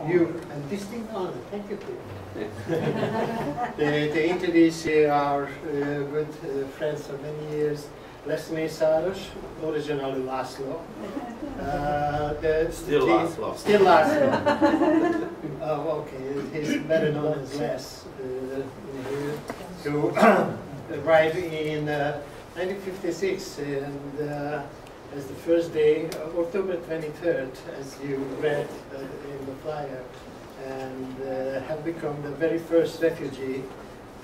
you and distinct honor. Thank you, Peter. To introduce our good friends for many years, Meszaros, originally Laszlo. Still Laszlo. Still Laszlo. Oh, okay. He's better known as Les. Who arrived in 1956, and as the first day, October 23rd, as you read in the flyer, and have become the very first refugee,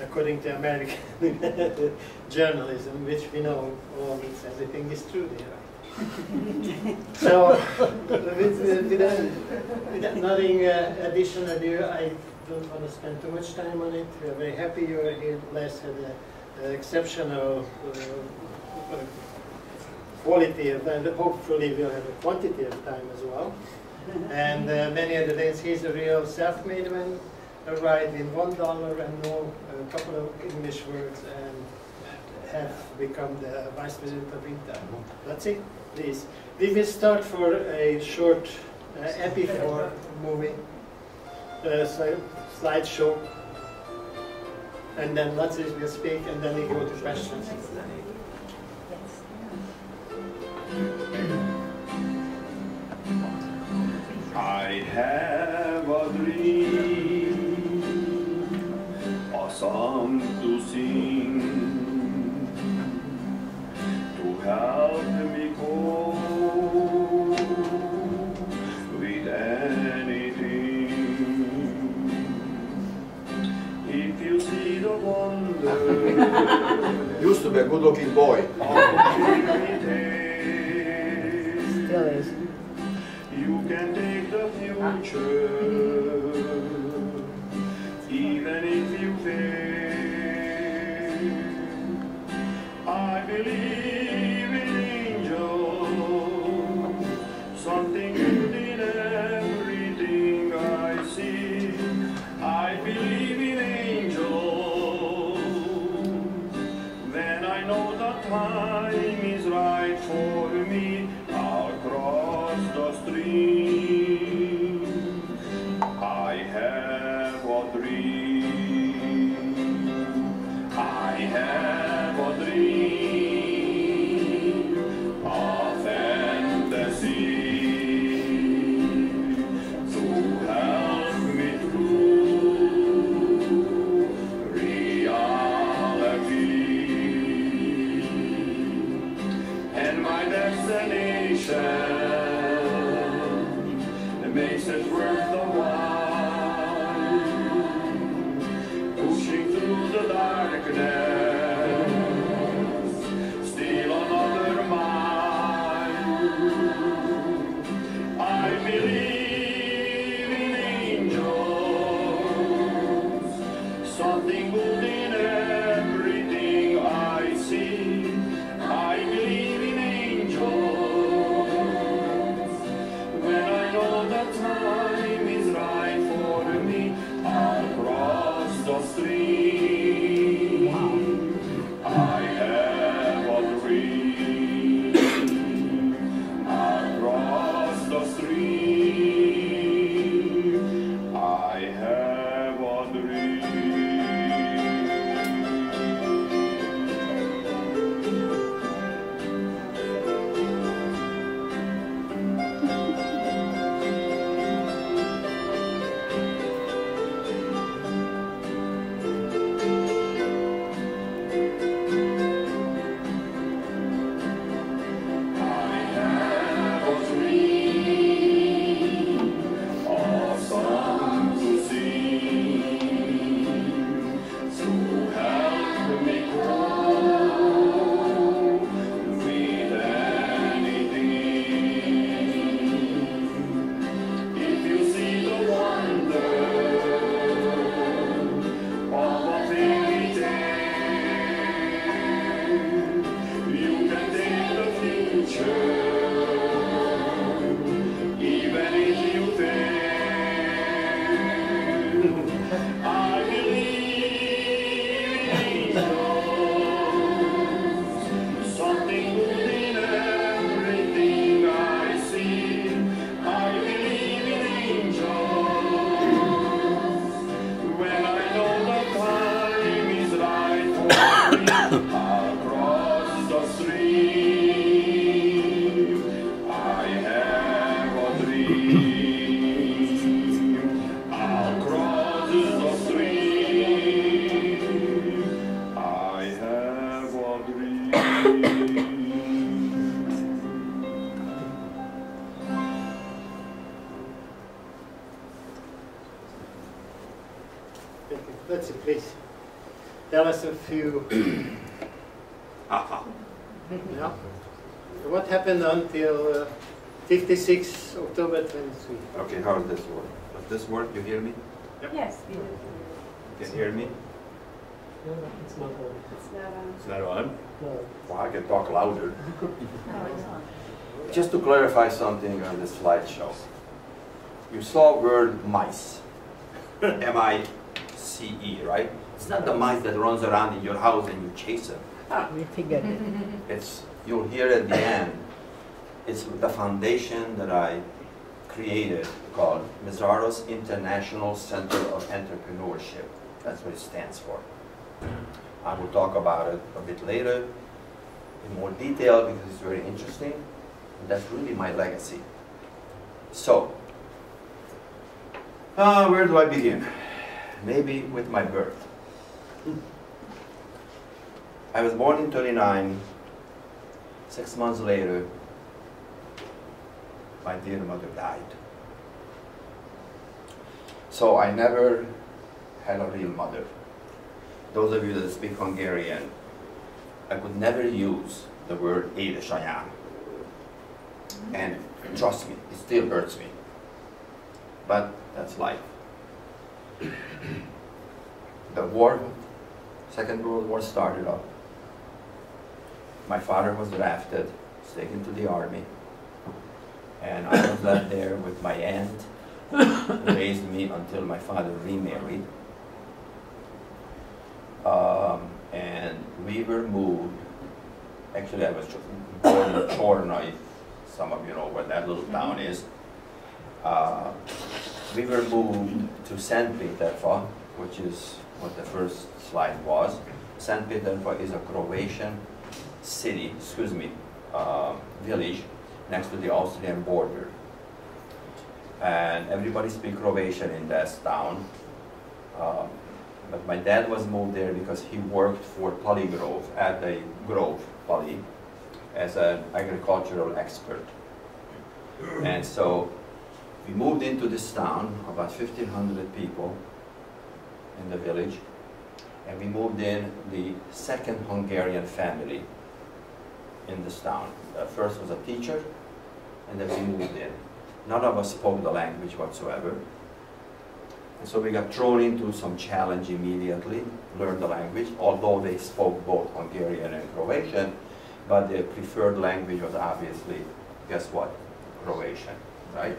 according to American journalism, which we know all means everything is true there. So, with nothing additional ado, I don't want to spend too much time on it. We are very happy you are here. Les had an exceptional quality of, and hopefully we'll have a quantity of time as well. And many other things. He's a real self-made man, arrived in $1 and know a couple of English words and have become the Vice President of Intel. That's it, please. We will start for a short MP4 movie, slideshow, and then Laszlo will speak, and then we go to questions. I have a dream, a song to sing, to help me cope with anything. If you see the wonder, used to be a good-looking boy. Still is. You can take the future, even if you fail. I believe in angels, something good in everything I see. I believe in angels, when I know the time is right for me. I'll cross the stream. I have a dream. I have a dream, a fantasy to help me through reality. And my destination makes it worth the while, pushing through the darkness, still another mile. I believe in angels, something good in everything I see. I believe in angels, when I know the time is right for me, I'll cross the stream. Let's see, please. Tell us a few. Yeah. What happened until 56 October 23? Okay, how does this work? Does this work? You hear me? Yes, we do. You can hear me? No, it's not on. It's not on. It's not on? No. Well, I can talk louder. No, it's on. Just to clarify something on this slideshow. You saw word mice. M-I-C-E, right? It's not the mice that runs around in your house and you chase them. We figured it. It's, you'll hear at the end, it's the foundation that I created called Meszaros International Center of Entrepreneurship. That's what it stands for. I will talk about it a bit later in more detail because it's very interesting. And that's really my legacy. So, where do I begin? Maybe with my birth. I was born in 1939. 6 months later, my dear mother died. So I never had a real mother. Those of you that speak Hungarian, I could never use the word édesanyám. And trust me, it still hurts me. But that's life. The war, Second World War started up. My father was drafted, was taken to the army, and I was left there with my aunt, who raised me until my father remarried. And we were moved, actually I was born in Chornai, some of you know where that little town is. We were moved to St. Peterfa, which is what the first slide was. St. Peterfa is a Croatian city, village next to the Austrian border. And everybody speaks Croatian in that town. But my dad was moved there because he worked for Polygrove, at the Grove Poly, as an agricultural expert. And so we moved into this town, about 1,500 people in the village, and we moved in the second Hungarian family in this town. First was a teacher, and then we moved in. None of us spoke the language whatsoever. And so we got thrown into some challenge immediately, learned the language, although they spoke both Hungarian and Croatian, but their preferred language was obviously, guess what? Croatian, right?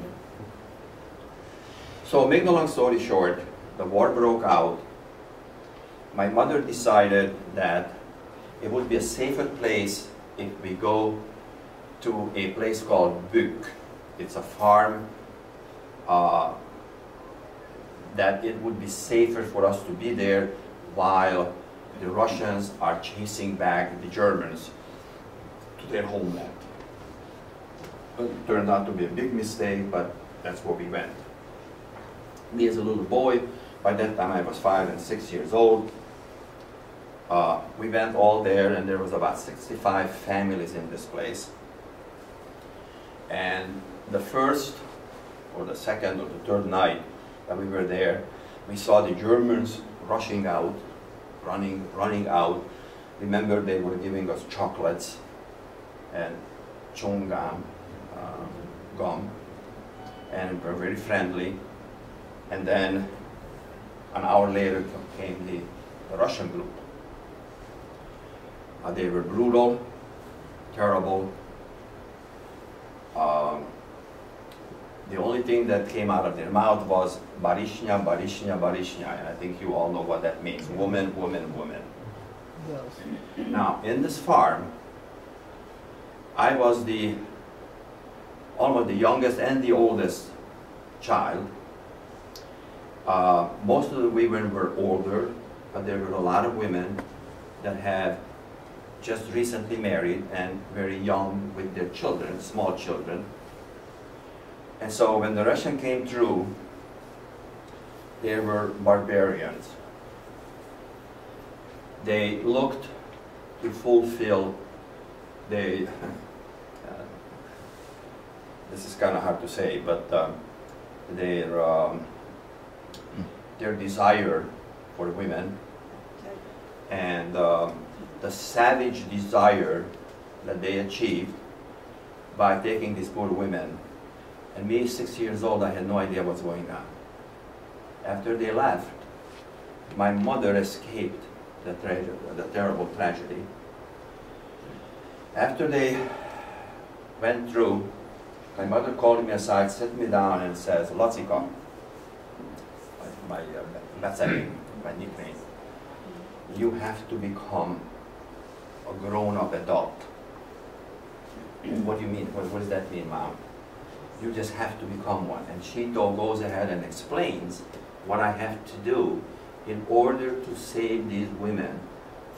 So make the long story short, the war broke out. My mother decided that it would be a safer place if we go to a place called Bük. It's a farm that it would be safer for us to be there while the Russians are chasing back the Germans to their homeland. It turned out to be a big mistake, but that's where we went. Me as a little boy, by that time I was 5 and 6 years old, we went all there, and there was about 65 families in this place. And the first, or the second, or the third night that we were there, we saw the Germans rushing out, running out. Remember, they were giving us chocolates and chongam, gum, and were very friendly. And then an hour later came the Russian group. They were brutal, terrible. The only thing that came out of their mouth was barishnya, barishnya, barishnya, and I think you all know what that means. Woman, woman, woman. Yes. Now, in this farm, I was almost the youngest and the oldest child. Most of the women were older, but there were a lot of women that had just recently married and very young with their children, small children. And so when the Russian came through, they were barbarians. They looked to fulfill this is kind of hard to say, but their desire for women, and the savage desire that they achieved by taking these poor women. And me, 6 years old, I had no idea what's going on. After they left, my mother escaped the terrible tragedy. After they went through, my mother called me aside, sat me down and says, Lacika, my nickname, you have to become a grown-up adult. What do you mean? What does that mean, Mom? You just have to become one. And she goes ahead and explains what I have to do in order to save these women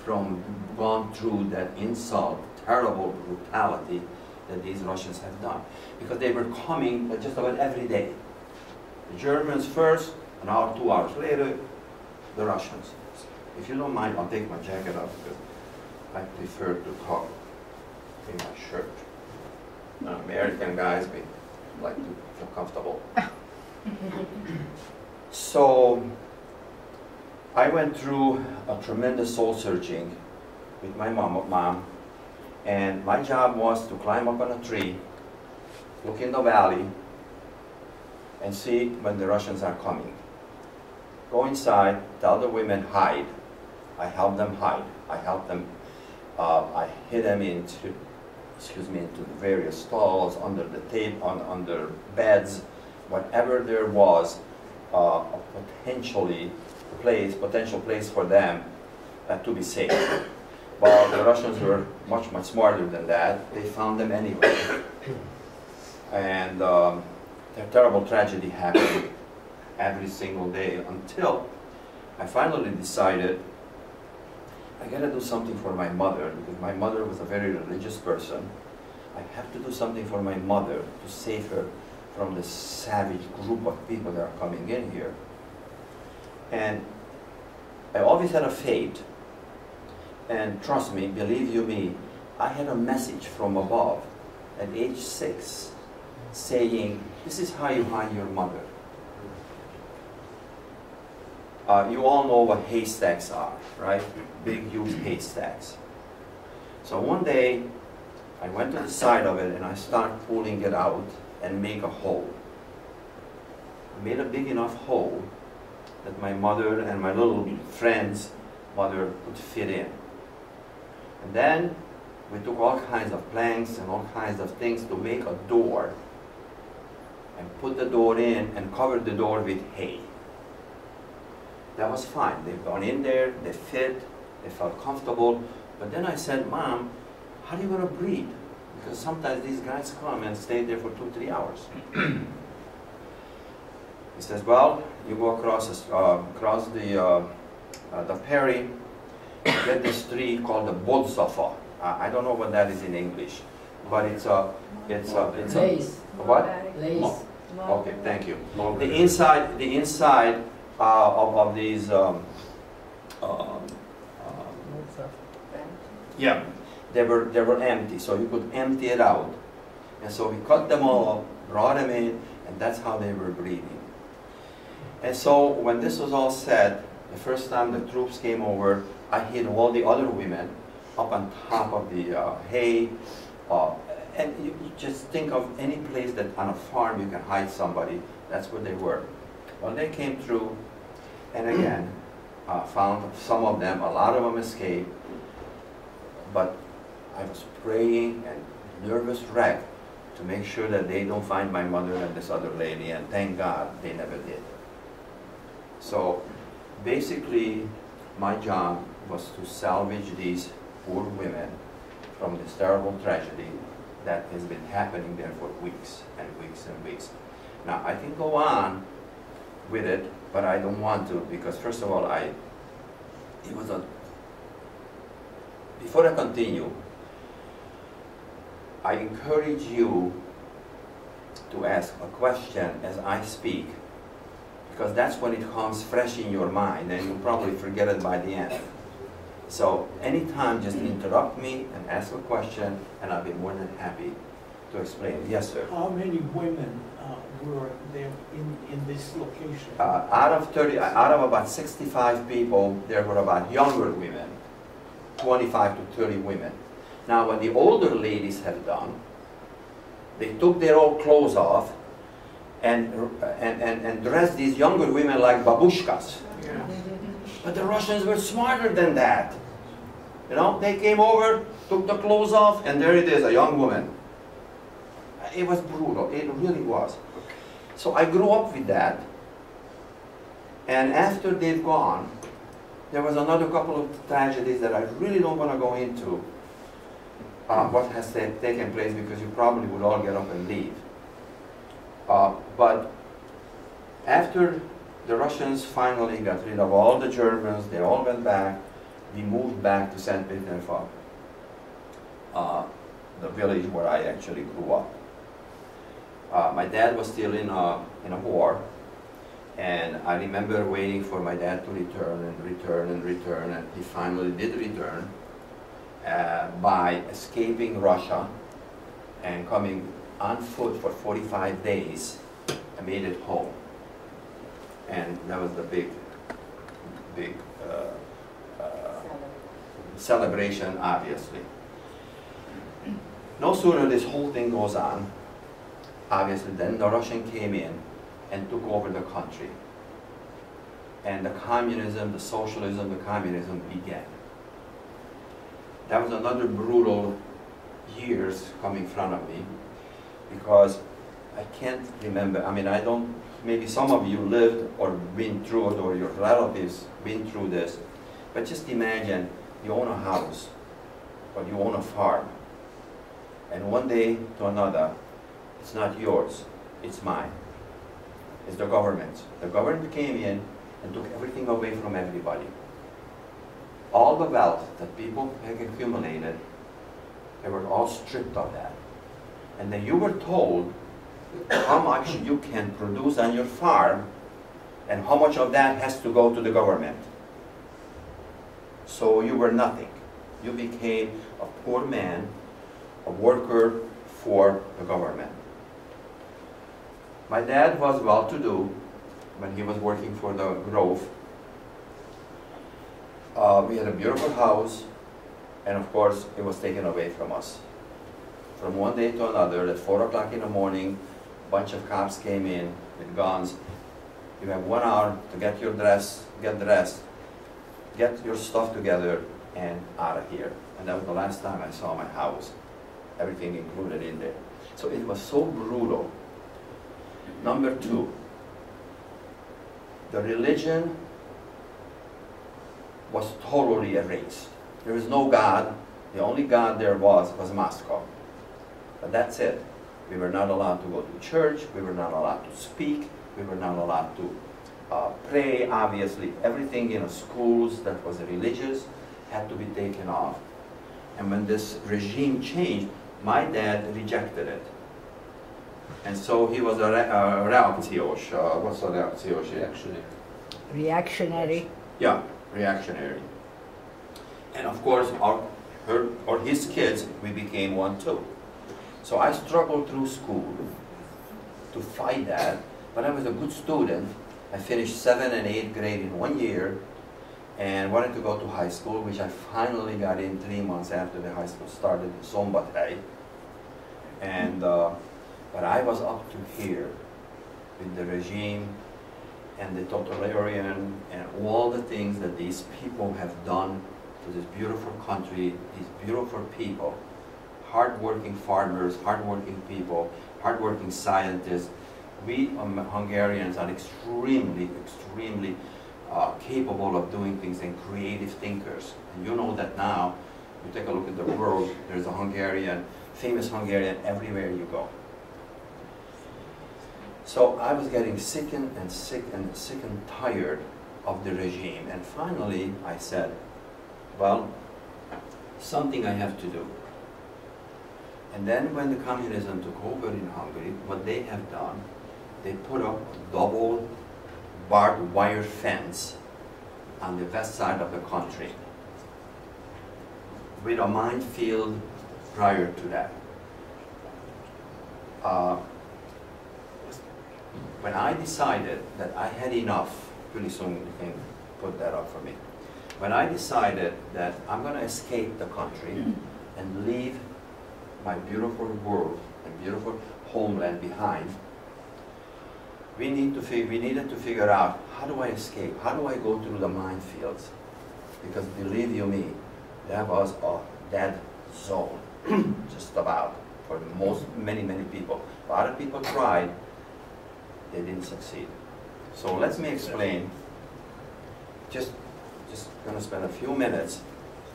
from going through that insult, terrible brutality that these Russians have done. Because they were coming just about every day. The Germans first, an hour, 2 hours later, the Russians. If you don't mind, I'll take my jacket off because I prefer to talk in my shirt. American guys, we like to feel comfortable. So I went through a tremendous soul searching with my mom, and my job was to climb up on a tree, look in the valley, and see when the Russians are coming. Go inside, tell the women hide. I help them hide. I help them. I hid them into the various stalls, under the tape, under beds, whatever there was a potential place for them to be safe. While the Russians were much smarter than that, they found them anyway. And a terrible tragedy happened every single day until I finally decided I gotta do something for my mother, because my mother was a very religious person. I have to do something for my mother to save her from this savage group of people that are coming in here. And I always had a fate, and trust me, believe you me, I had a message from above at age 6 saying, this is how you hide your mother. You all know what haystacks are, right? Big, huge haystacks. So one day, I went to the side of it and I started pulling it out and make a hole. I made a big enough hole that my mother and my little friend's mother could fit in. And then we took all kinds of planks and all kinds of things to make a door, and put the door in and covered the door with hay. That was fine. They've gone in there, they fit, they felt comfortable. But then I said, Mom, how are you going to breathe? Because sometimes these guys come and stay there for 2-3 hours. He says, well, you go across the prairie, get this tree called the bodzafa. I don't know what that is in English, but it's a Lace. what? Lace. Okay, thank you. The inside of these yeah, they were empty, so you could empty it out. And so we cut them all up, brought them in, and that's how they were breathing. And so when this was all said, the first time the troops came over, I hid all the other women up on top of the hay. And you just think of any place that on a farm you can hide somebody, that's where they were. Well, they came through, and again, found some of them, a lot of them escaped, but I was praying and nervous wreck to make sure that they don't find my mother and this other lady, and thank God they never did. So basically, my job was to salvage these poor women from this terrible tragedy that has been happening there for weeks and weeks and weeks. Now, I can go on with it, but I don't want to, because first of all, before I continue, I encourage you to ask a question as I speak, because that's when it comes fresh in your mind, and you'll probably forget it by the end. So anytime, just interrupt me and ask a question, and I'll be more than happy to explain. Yes, sir. How many women were there in this location? Out of about 65 people, there were about younger women, 25 to 30 women. Now, what the older ladies have done, they took their old clothes off and dressed these younger women like babushkas. Yeah. But the Russians were smarter than that. You know, they came over, took the clothes off, and there it is, a young woman. It was brutal, it really was. So I grew up with that. And after they've gone, there was another couple of tragedies that I really don't want to go into. What has taken place, because you probably would all get up and leave. But after the Russians finally got rid of all the Germans, they all went back, we moved back to St. Petersburg, the village where I actually grew up. My dad was still in a war, and I remember waiting for my dad to return and return and return, and he finally did return by escaping Russia and coming on foot for 45 days. I made it home, and that was the big celebration, obviously. No sooner this whole thing goes on, obviously, then the Russian came in and took over the country. And the communism, the socialism, the communism began. That was another brutal years coming in front of me, because I can't remember, I mean, I don't, maybe some of you lived or been through it, or your relatives been through this, but just imagine you own a house, or you own a farm, and one day to another, it's not yours, it's mine. It's the government. The government came in and took everything away from everybody. All the wealth that people had accumulated, they were all stripped of that. And then you were told how much you can produce on your farm and how much of that has to go to the government. So you were nothing. You became a poor man, a worker for the government. My dad was well-to-do when he was working for the Grove. We had a beautiful house, and of course it was taken away from us. From one day to another, at 4 o'clock in the morning, a bunch of cops came in with guns. You have 1 hour to get dressed, get your stuff together, and out of here. And that was the last time I saw my house, everything included in there. So it was so brutal. Number two, the religion was totally erased. There was no God. The only God there was Moscow. But that's it. We were not allowed to go to church. We were not allowed to speak. We were not allowed to pray, obviously. Everything in the schools that was religious had to be taken off. And when this regime changed, my dad rejected it. And so he was a reakciós. What's a reakciós? Reactionary. Yeah, reactionary. And of course, his kids, we became one too. So I struggled through school to fight that, but I was a good student. I finished 7th and 8th grade in 1 year and wanted to go to high school, which I finally got in 3 months after the high school started in Szombathely. And but I was up to here with the regime and the totalitarian and all the things that these people have done to this beautiful country, these beautiful people, hardworking farmers, hardworking people, hardworking scientists. We Hungarians are extremely capable of doing things and creative thinkers. And you know that now. You take a look at the world, there's a famous Hungarian everywhere you go. So I was getting sick and tired of the regime. And finally I said, well, something I have to do. And then when the communism took over in Hungary, what they have done, they put up a double barbed wire fence on the west side of the country with a minefield prior to that. when I decided that I had enough, pretty soon you can put that up for me. When I decided that I'm going to escape the country and leave my beautiful world and beautiful homeland behind, we needed to figure out, how do I escape? How do I go through the minefields? Because believe you me, that was a dead zone, just about, for many people. A lot of people tried, they didn't succeed. So let me explain, just gonna spend a few minutes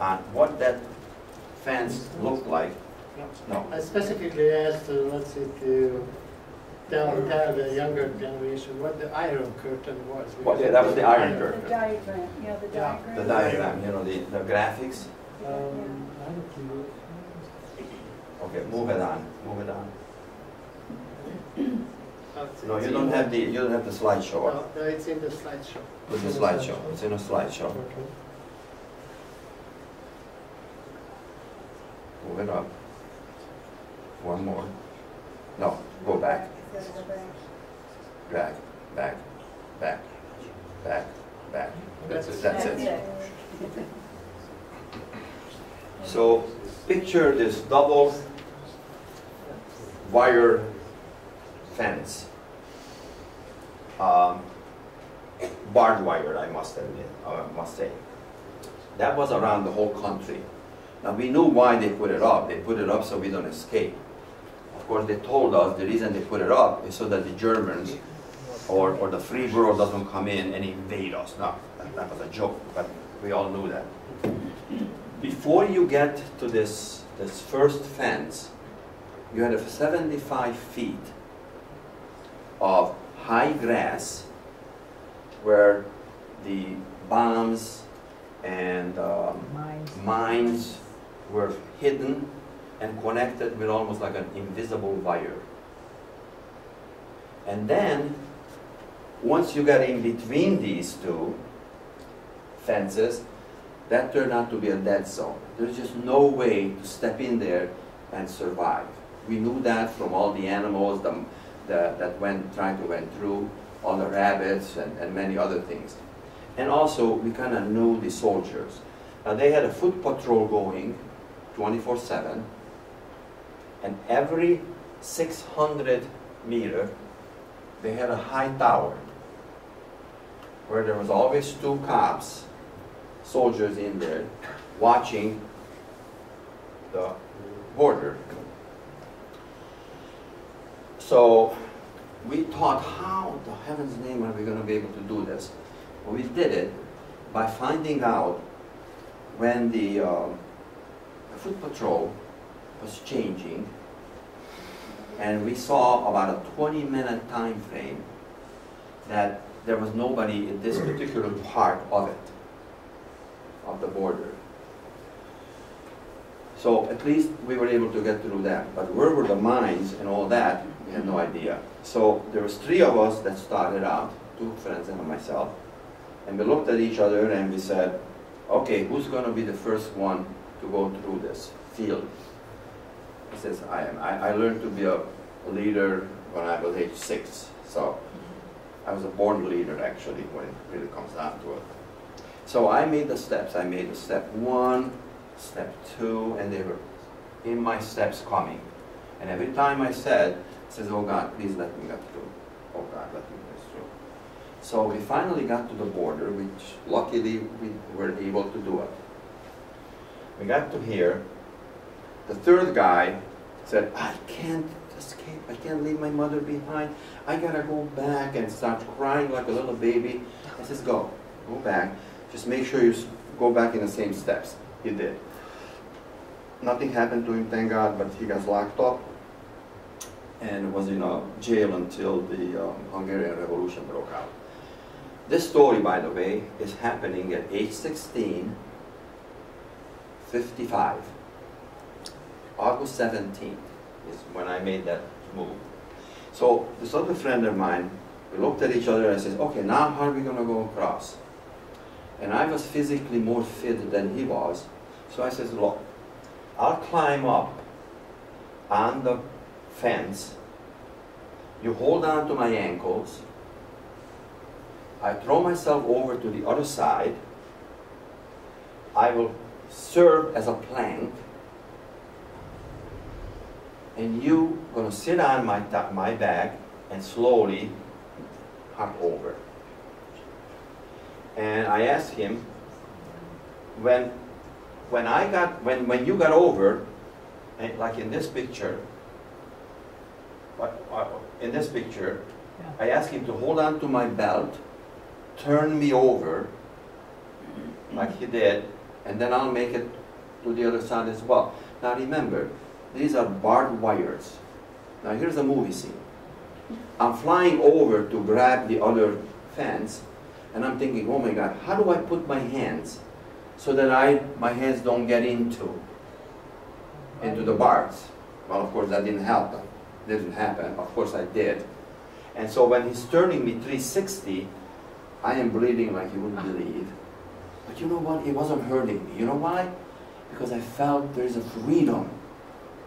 on what that fence looked like. No. I specifically asked, let's see, to tell the younger generation what the Iron Curtain was. Well, yeah, that was the Iron The Curtain. diagram, yeah, the diagram. The diagram, you know, the graphics. Okay, move it on. No, you don't have the slideshow. No, it's in the slideshow. It's a slideshow. It's in a slideshow. Move it up. One more. No, go back. Back. That's it. So picture this double wire fence. Barbed wire, I must say. That was around the whole country. Now we knew why they put it up. They put it up so we don't escape. Of course, they told us the reason they put it up is so that the Germans or the free world doesn't come in and invade us. No, that was a joke, but we all knew that. Before you get to this first fence, you had 75 feet of high grass where the bombs and mines were hidden and connected with almost like an invisible wire. And then, once you got in between these two fences, that turned out to be a dead zone. There's just no way to step in there and survive. We knew that from all the animals that tried to went through, all the rabbits and many other things. And also, we kind of knew the soldiers. Now, they had a foot patrol going 24/7, and every 600 meter, they had a high tower where there was always 2 cops, soldiers in there, watching the border. So we thought, how the heaven's name are we going to be able to do this? Well, we did it by finding out when the foot patrol was changing, and we saw about a 20-minute time frame that there was nobody in this particular part of it, of the border. So at least we were able to get through that. But where were the mines and all that, we had no idea. So there was 3 of us that started out, 2 friends and myself, and we looked at each other and we said, okay, who's going to be the first one to go through this field? He says, I am. I learned to be a leader when I was age 6. So I was a born leader, actually, when it really comes down to it. So I made the steps. I made the step 1, step 2, and they were in my steps coming. And every time I said, oh God, please let me get through. Oh God, let me get through. So we finally got to the border, which luckily we were able to do it. We got to here. The 3rd guy said, I can't escape. I can't leave my mother behind. I gotta go back, and start crying like a little baby. I says, go back. Just make sure you go back in the same steps. He did. Nothing happened to him, thank God, but he got locked up and was in a jail until the Hungarian Revolution broke out. This story, by the way, is happening at age 16, 55. August 17th is when I made that move. So this other friend of mine, we looked at each other and said, okay, now how are we going to go across? And I was physically more fit than he was. So I said, look, I'll climb up on the fence You hold on to my ankles. I throw myself over to the other side. I will serve as a plank. And you gonna sit on my back and slowly hop over. And I asked him, when you got over, and like in this picture, I asked him to hold on to my belt, turn me over, like he did, and then I'll make it to the other side as well. Now remember, these are barbed wires. Now here's a movie scene. I'm flying over to grab the other fence, and I'm thinking, oh my God, how do I put my hands so that my hands don't get into the barbs? Well, of course, that didn't happen. Of course, I did. And so when he's turning me 360, I am bleeding like you wouldn't believe. But you know what? It wasn't hurting me. You know why? Because I felt there's a freedom.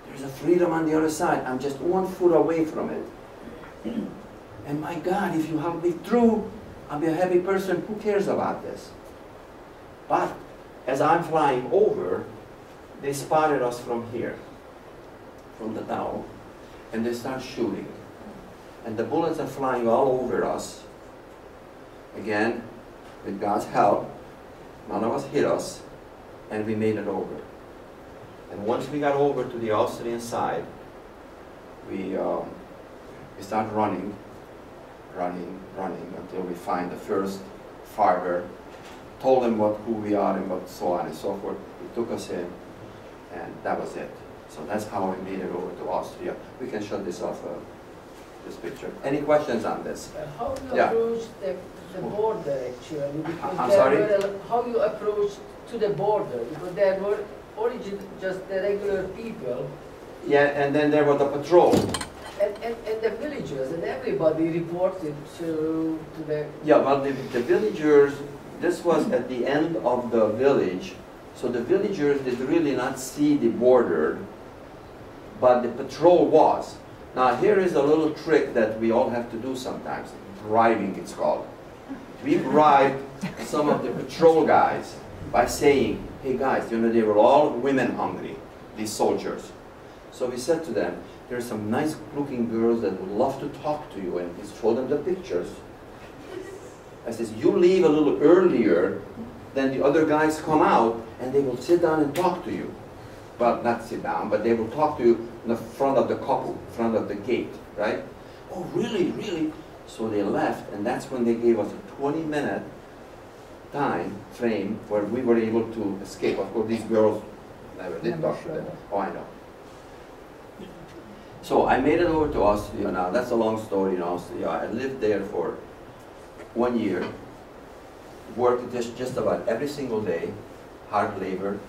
There's a freedom on the other side. I'm just 1 foot away from it. And my God, if you help me through, I'll be a happy person. Who cares about this? But as I'm flying over, they spotted us from here, from the tower, and they start shooting. And the bullets are flying all over us. Again, with God's help, none of us hit us, and we made it over. And once we got over to the Austrian side, we start running until we find the first farmer, told him who we are and what, so on and so forth. He took us in, and that was it. So that's how we made it over to Austria. We can shut this off, this picture. Any questions on this? How you Yeah. approach the border actually? Because I'm there sorry? were how you approach to the border? Because there were originally just the regular people. Yeah, and then there was the patrol. And the villagers and everybody reported to the... Yeah, well, the villagers, this was at the end of the village, so the villagers did really not see the border, but the patrol was. Now here is a little trick that we all have to do sometimes, bribing it's called. We bribed some of the patrol guys by saying, hey guys, you know, they were all women hungry, these soldiers. So we said to them, there's some nice looking girls that would love to talk to you, and we showed them the pictures. I says, you leave a little earlier than the other guys come out, and they will sit down and talk to you. Well, not sit down, but they will talk to you in the front of the couple, front of the gate, right? Oh, really, really? So they left, and that's when they gave us a 20-minute time frame where we were able to escape. Of course, these girls never did talk to them. Oh, I know. So I made it over to Austria. Now, that's a long story in Austria. I lived there for 1 year, worked just about every single day, hard labor,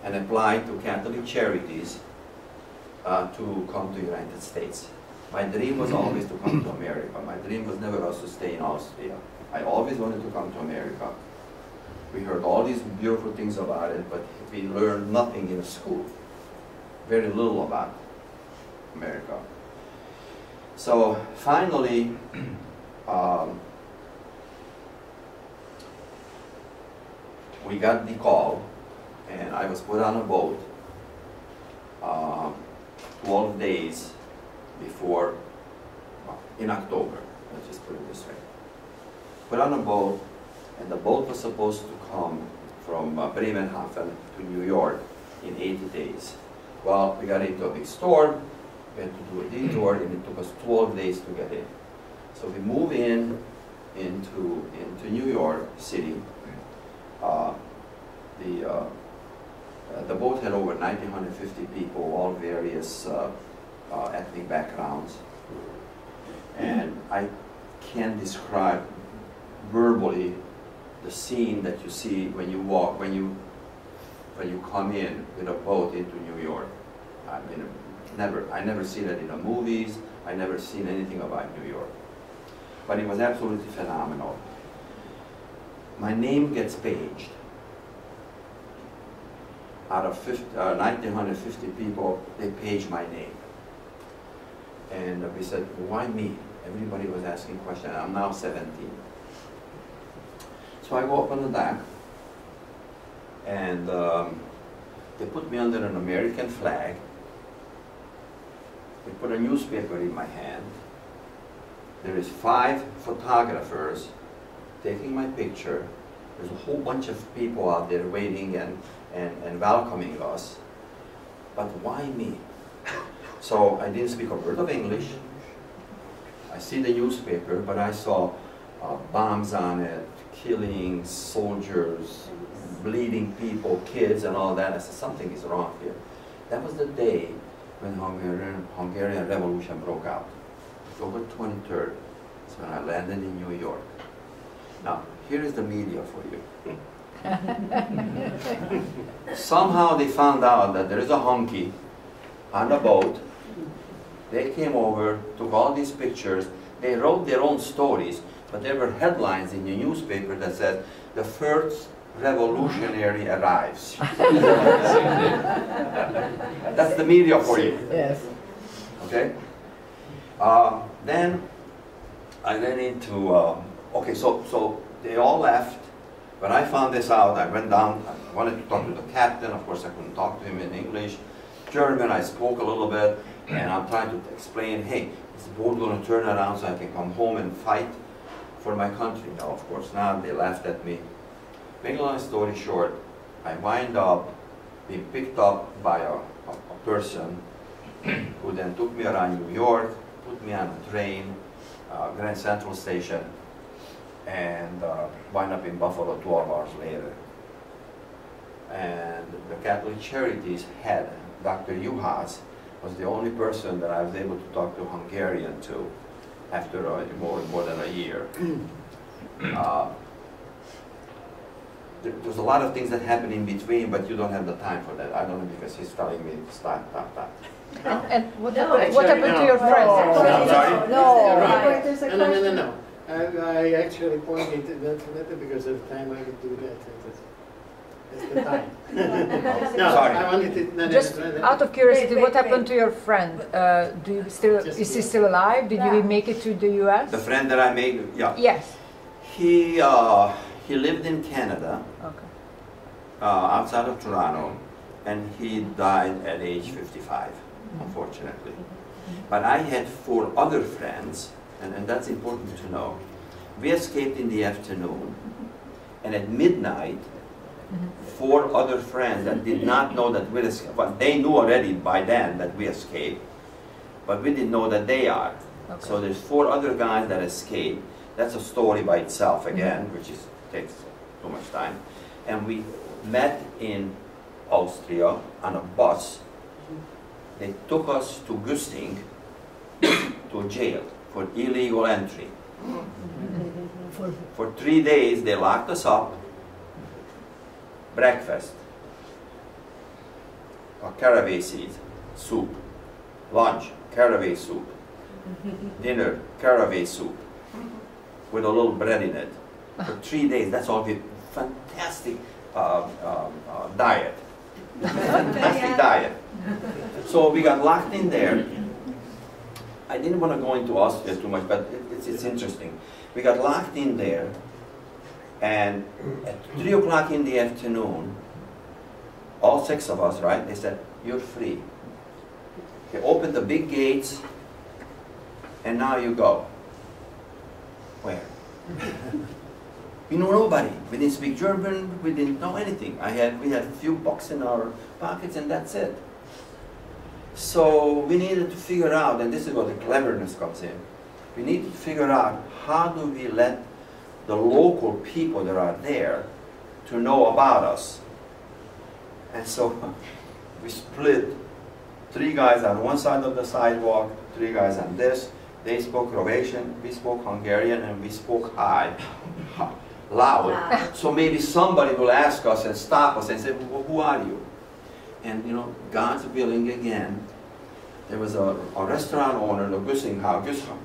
and applied to Catholic charities to come to the United States. My dream was always to come to America. My dream was never also to stay in Austria. I always wanted to come to America. We heard all these beautiful things about it, but we learned nothing in school. Very little about America. So finally, we got the call, and I was put on a boat 12 days before, in October, let's just put it this way. Put on a boat, and the boat was supposed to come from Bremerhaven to New York in 80 days. Well, we got into a big storm, we had to do a detour, and it took us 12 days to get in. So we moved into New York City. The boat had over 1,950 people, all various ethnic backgrounds. And I can't describe verbally the scene that you see when you walk, when you come in with a boat into New York. I mean, I never see that in the movies. I never seen anything about New York. But it was absolutely phenomenal. My name gets paged. Out of 1,950 people, they page my name. And we said, why me? Everybody was asking questions. I'm now 17. So I go up on the deck, and they put me under an American flag. They put a newspaper in my hand. There is 5 photographers taking my picture. There's a whole bunch of people out there waiting and welcoming us. But why me? So I didn't speak a word of English. I see the newspaper, but I saw bombs on it, killings, soldiers, bleeding people, kids, and all that. I said, something is wrong here. That was the day when Hungarian Revolution broke out. October 23rd is when I landed in New York. Now, here is the media for you. Somehow they found out that there is a honky on the boat. They came over, took all these pictures. They wrote their own stories, but there were headlines in the newspaper that said, the first revolutionary arrives. That's the media for you. Yes. Okay? Then I went into, okay, so they all left. When I found this out, I went down, I wanted to talk to the captain. Of course, I couldn't talk to him in English. German, I spoke a little bit, and I'm trying to explain, hey, is the boat going to turn around so I can come home and fight for my country? No, of course not. They laughed at me. Make a long story short, I wind up being picked up by a person who then took me around New York, put me on a train, Grand Central Station, and wind up in Buffalo 12 hours later. And the Catholic Charities head, Dr. Juhász, was the only person that I was able to talk to Hungarian to after more than a year. There's a lot of things that happen in between, but you don't have the time for that. I don't know, because he's telling me to stop. And what No, happened, what actually, happened to no. your friends? No, sorry. No. Right. There's a No, question. no. I actually pointed to that because of the time I would do that. That's the time. No, Sorry. I wanted to... Just out of curiosity, Wait, what wait, happened to your friend? Do you still, Just is he me. still alive? Did Yeah. you make it to the US? The friend that I made, yeah. Yes. He lived in Canada, Okay. outside of Toronto, and he died at age 55, unfortunately. But I had 4 other friends, and that's important to know. We escaped in the afternoon, and at midnight, 4 other friends that did not know that we escaped, but they knew already by then that we escaped, but we didn't know that they are. Okay. So there's 4 other guys that escaped. That's a story by itself again, which takes too much time. And we met in Austria on a bus. They took us to Güssing, to a jail for illegal entry. For 3 days they locked us up. Breakfast, caraway seeds, soup. Lunch, caraway soup. Dinner, caraway soup, with a little bread in it. For 3 days, that's all we, fantastic diet. Fantastic diet. So we got locked in there. I didn't want to go into Austria too much, but it's interesting. We got locked in there, and at 3 o'clock in the afternoon, all 6 of us, right, they said, you're free. They opened the big gates, and now you go. Where? We knew nobody. We didn't speak German, we didn't know anything. We had a few bucks in our pockets, and that's it. So we needed to figure out, and this is where the cleverness comes in, we needed to figure out how do we let the local people that are there to know about us. And so we split, 3 guys on one side of the sidewalk, 3 guys on this. They spoke Croatian, we spoke Hungarian, and we spoke high, loud. So maybe somebody will ask us and stop us and say, well, who are you? And you know, God's willing again, there was a restaurant owner, the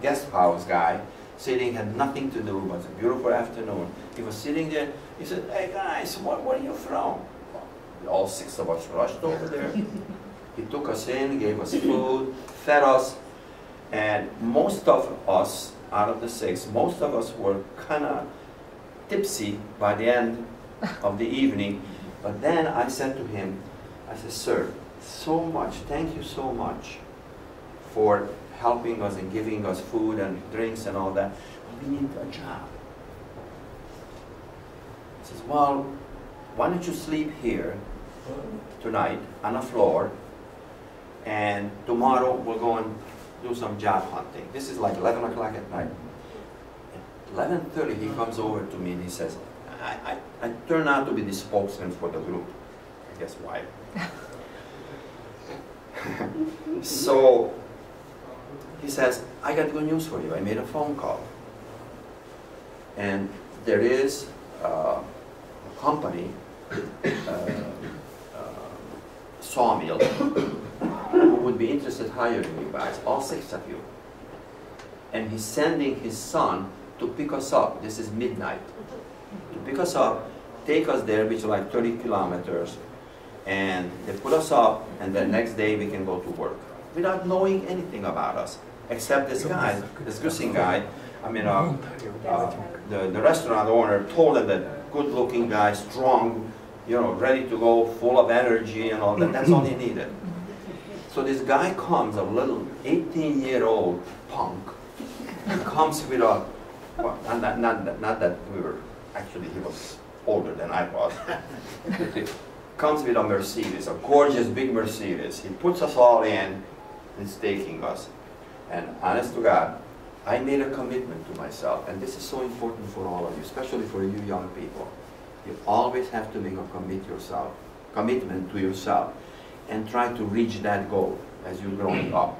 guest house guy, sitting, had nothing to do, it was a beautiful afternoon. He was sitting there, he said, hey guys, where are you from? All 6 of us rushed over there. He took us in, gave us food, fed us, And most of us, out of the 6, most of us were kind of tipsy by the end of the evening. But then I said to him, I said, sir, so much, thank you so much for helping us and giving us food and drinks and all that. We need a job. He says, well, why don't you sleep here tonight on the floor, and tomorrow we'll go and do some job hunting. This is like 11 o'clock at night. At 11:30 he comes over to me and he says, I turn out to be the spokesman for the group. I guess why. So he says, I got good news for you. I made a phone call. And there is a company, sawmill, who would be interested in hiring you guys, all 6 of you. And he's sending his son to pick us up. This is midnight. To pick us up, take us there, which is like 30 kilometers, and they put us up, and the next day we can go to work. Without knowing anything about us, except this guy, this Gussing guy. I mean, the restaurant owner told him that good-looking guy, strong, you know, ready to go, full of energy and all that. That's all he needed. So this guy comes, a little 18-year-old punk. He comes with a, well, not that we were, actually he was older than I was. Comes with a Mercedes, a gorgeous big Mercedes. He puts us all in, he's taking us. And honest to God, I made a commitment to myself, and this is so important for all of you, especially for you young people. You always have to make a commitment to yourself, and try to reach that goal as you're growing up.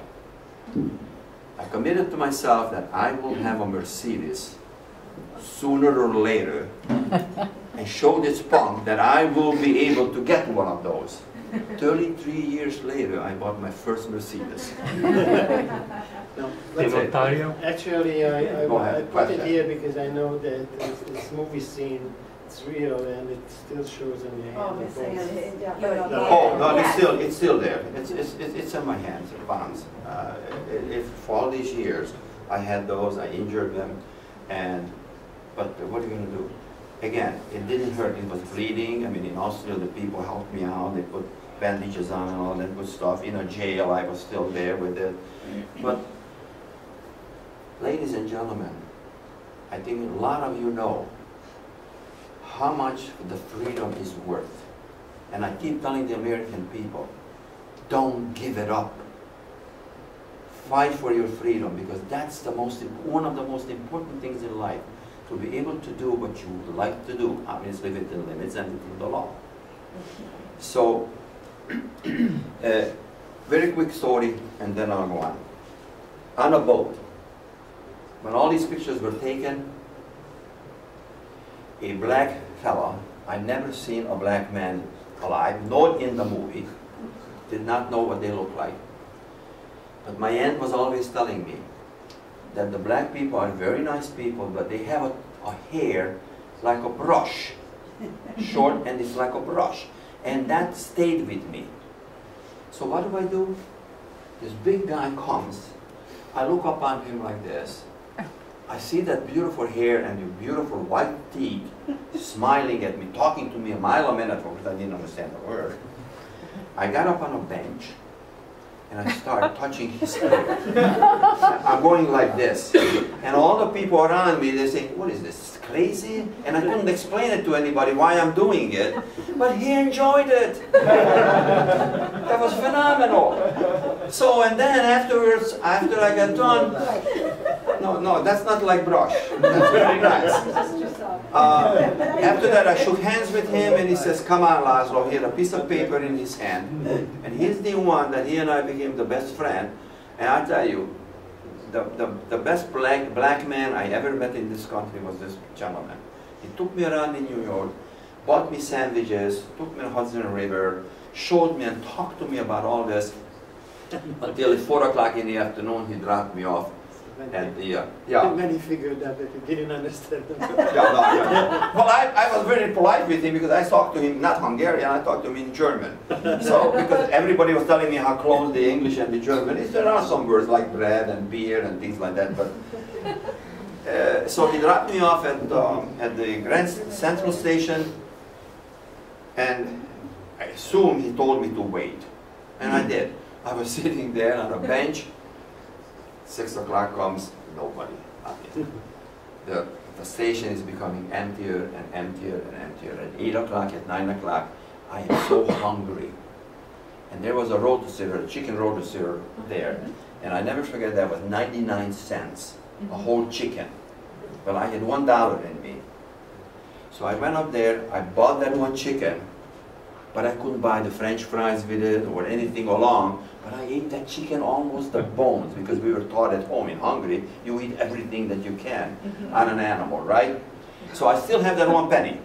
I committed to myself that I will have a Mercedes sooner or later, and show this punk that I will be able to get one of those. 33 years later, I bought my first Mercedes. No, In Ontario? actually, I put it question. here because I know that this movie scene, it's real and it still shows in the hand. Oh, no, it's still there. It's in my hands, it bonds. For all these years, I had those, I injured them, but what are you going to do? Again, it didn't hurt, it was bleeding. I mean, in Austria, the people helped me out, they put bandages on and all that good stuff. In a jail, I was still there with it. But, ladies and gentlemen, I think a lot of you know how much the freedom is worth. And I keep telling the American people, don't give it up. Fight for your freedom, because that's one of the most important things in life. To be able to do what you would like to do, obviously within limits and within the law. So, very quick story, and then I'll go on. On a boat, when all these pictures were taken, a black fella, I've never seen a black man alive, nor in the movie, did not know what they look like. But my aunt was always telling me that the black people are very nice people, but they have a hair like a brush, short, and it's like a brush. And that stayed with me. So what do? This big guy comes, I look upon him like this, I see that beautiful hair and the beautiful white teeth smiling at me, talking to me a mile a minute, because I didn't understand the word. I got up on a bench, and I started touching his hair. I'm going like this. And all the people around me, they say, what is this, crazy? And I couldn't explain it to anybody why I'm doing it. But he enjoyed it. That was phenomenal. So, and then afterwards, after I got done, no, that's not like brush. That's very nice. After that, I shook hands with him, and he says, come on, Laszlo. He had a piece of paper in his hand. And he's the one that he and I became the best friend. And I tell you, the best black man I ever met in this country was this gentleman. He took me around in New York, bought me sandwiches, took me to Hudson River, showed me and talked to me about all this. Until at 4 o'clock in the afternoon, he dropped me off And the, yeah. Many figured that he didn't understand them. Yeah. Well, I was very polite with him because I talked to him, not Hungarian, I talked to him in German. So, because everybody was telling me how close the English and the German is, there are some words like bread and beer and things like that, but so he dropped me off at the Grand Central Station, and I assume he told me to wait. And I did. I was sitting there on a bench. 6 o'clock comes, nobody. The station is becoming emptier and emptier and emptier. At 8 o'clock, at 9 o'clock, I am so hungry. And there was a rotisserie, a chicken rotisserie there. And I never forget that was 99 cents, a whole chicken. Well, I had $1 in me. So I went up there, I bought that one chicken, but I couldn't buy the French fries with it or anything along. But I ate that chicken almost the bones, because we were taught at home in Hungary, you eat everything that you can on an animal, right? So I still have that 1 penny.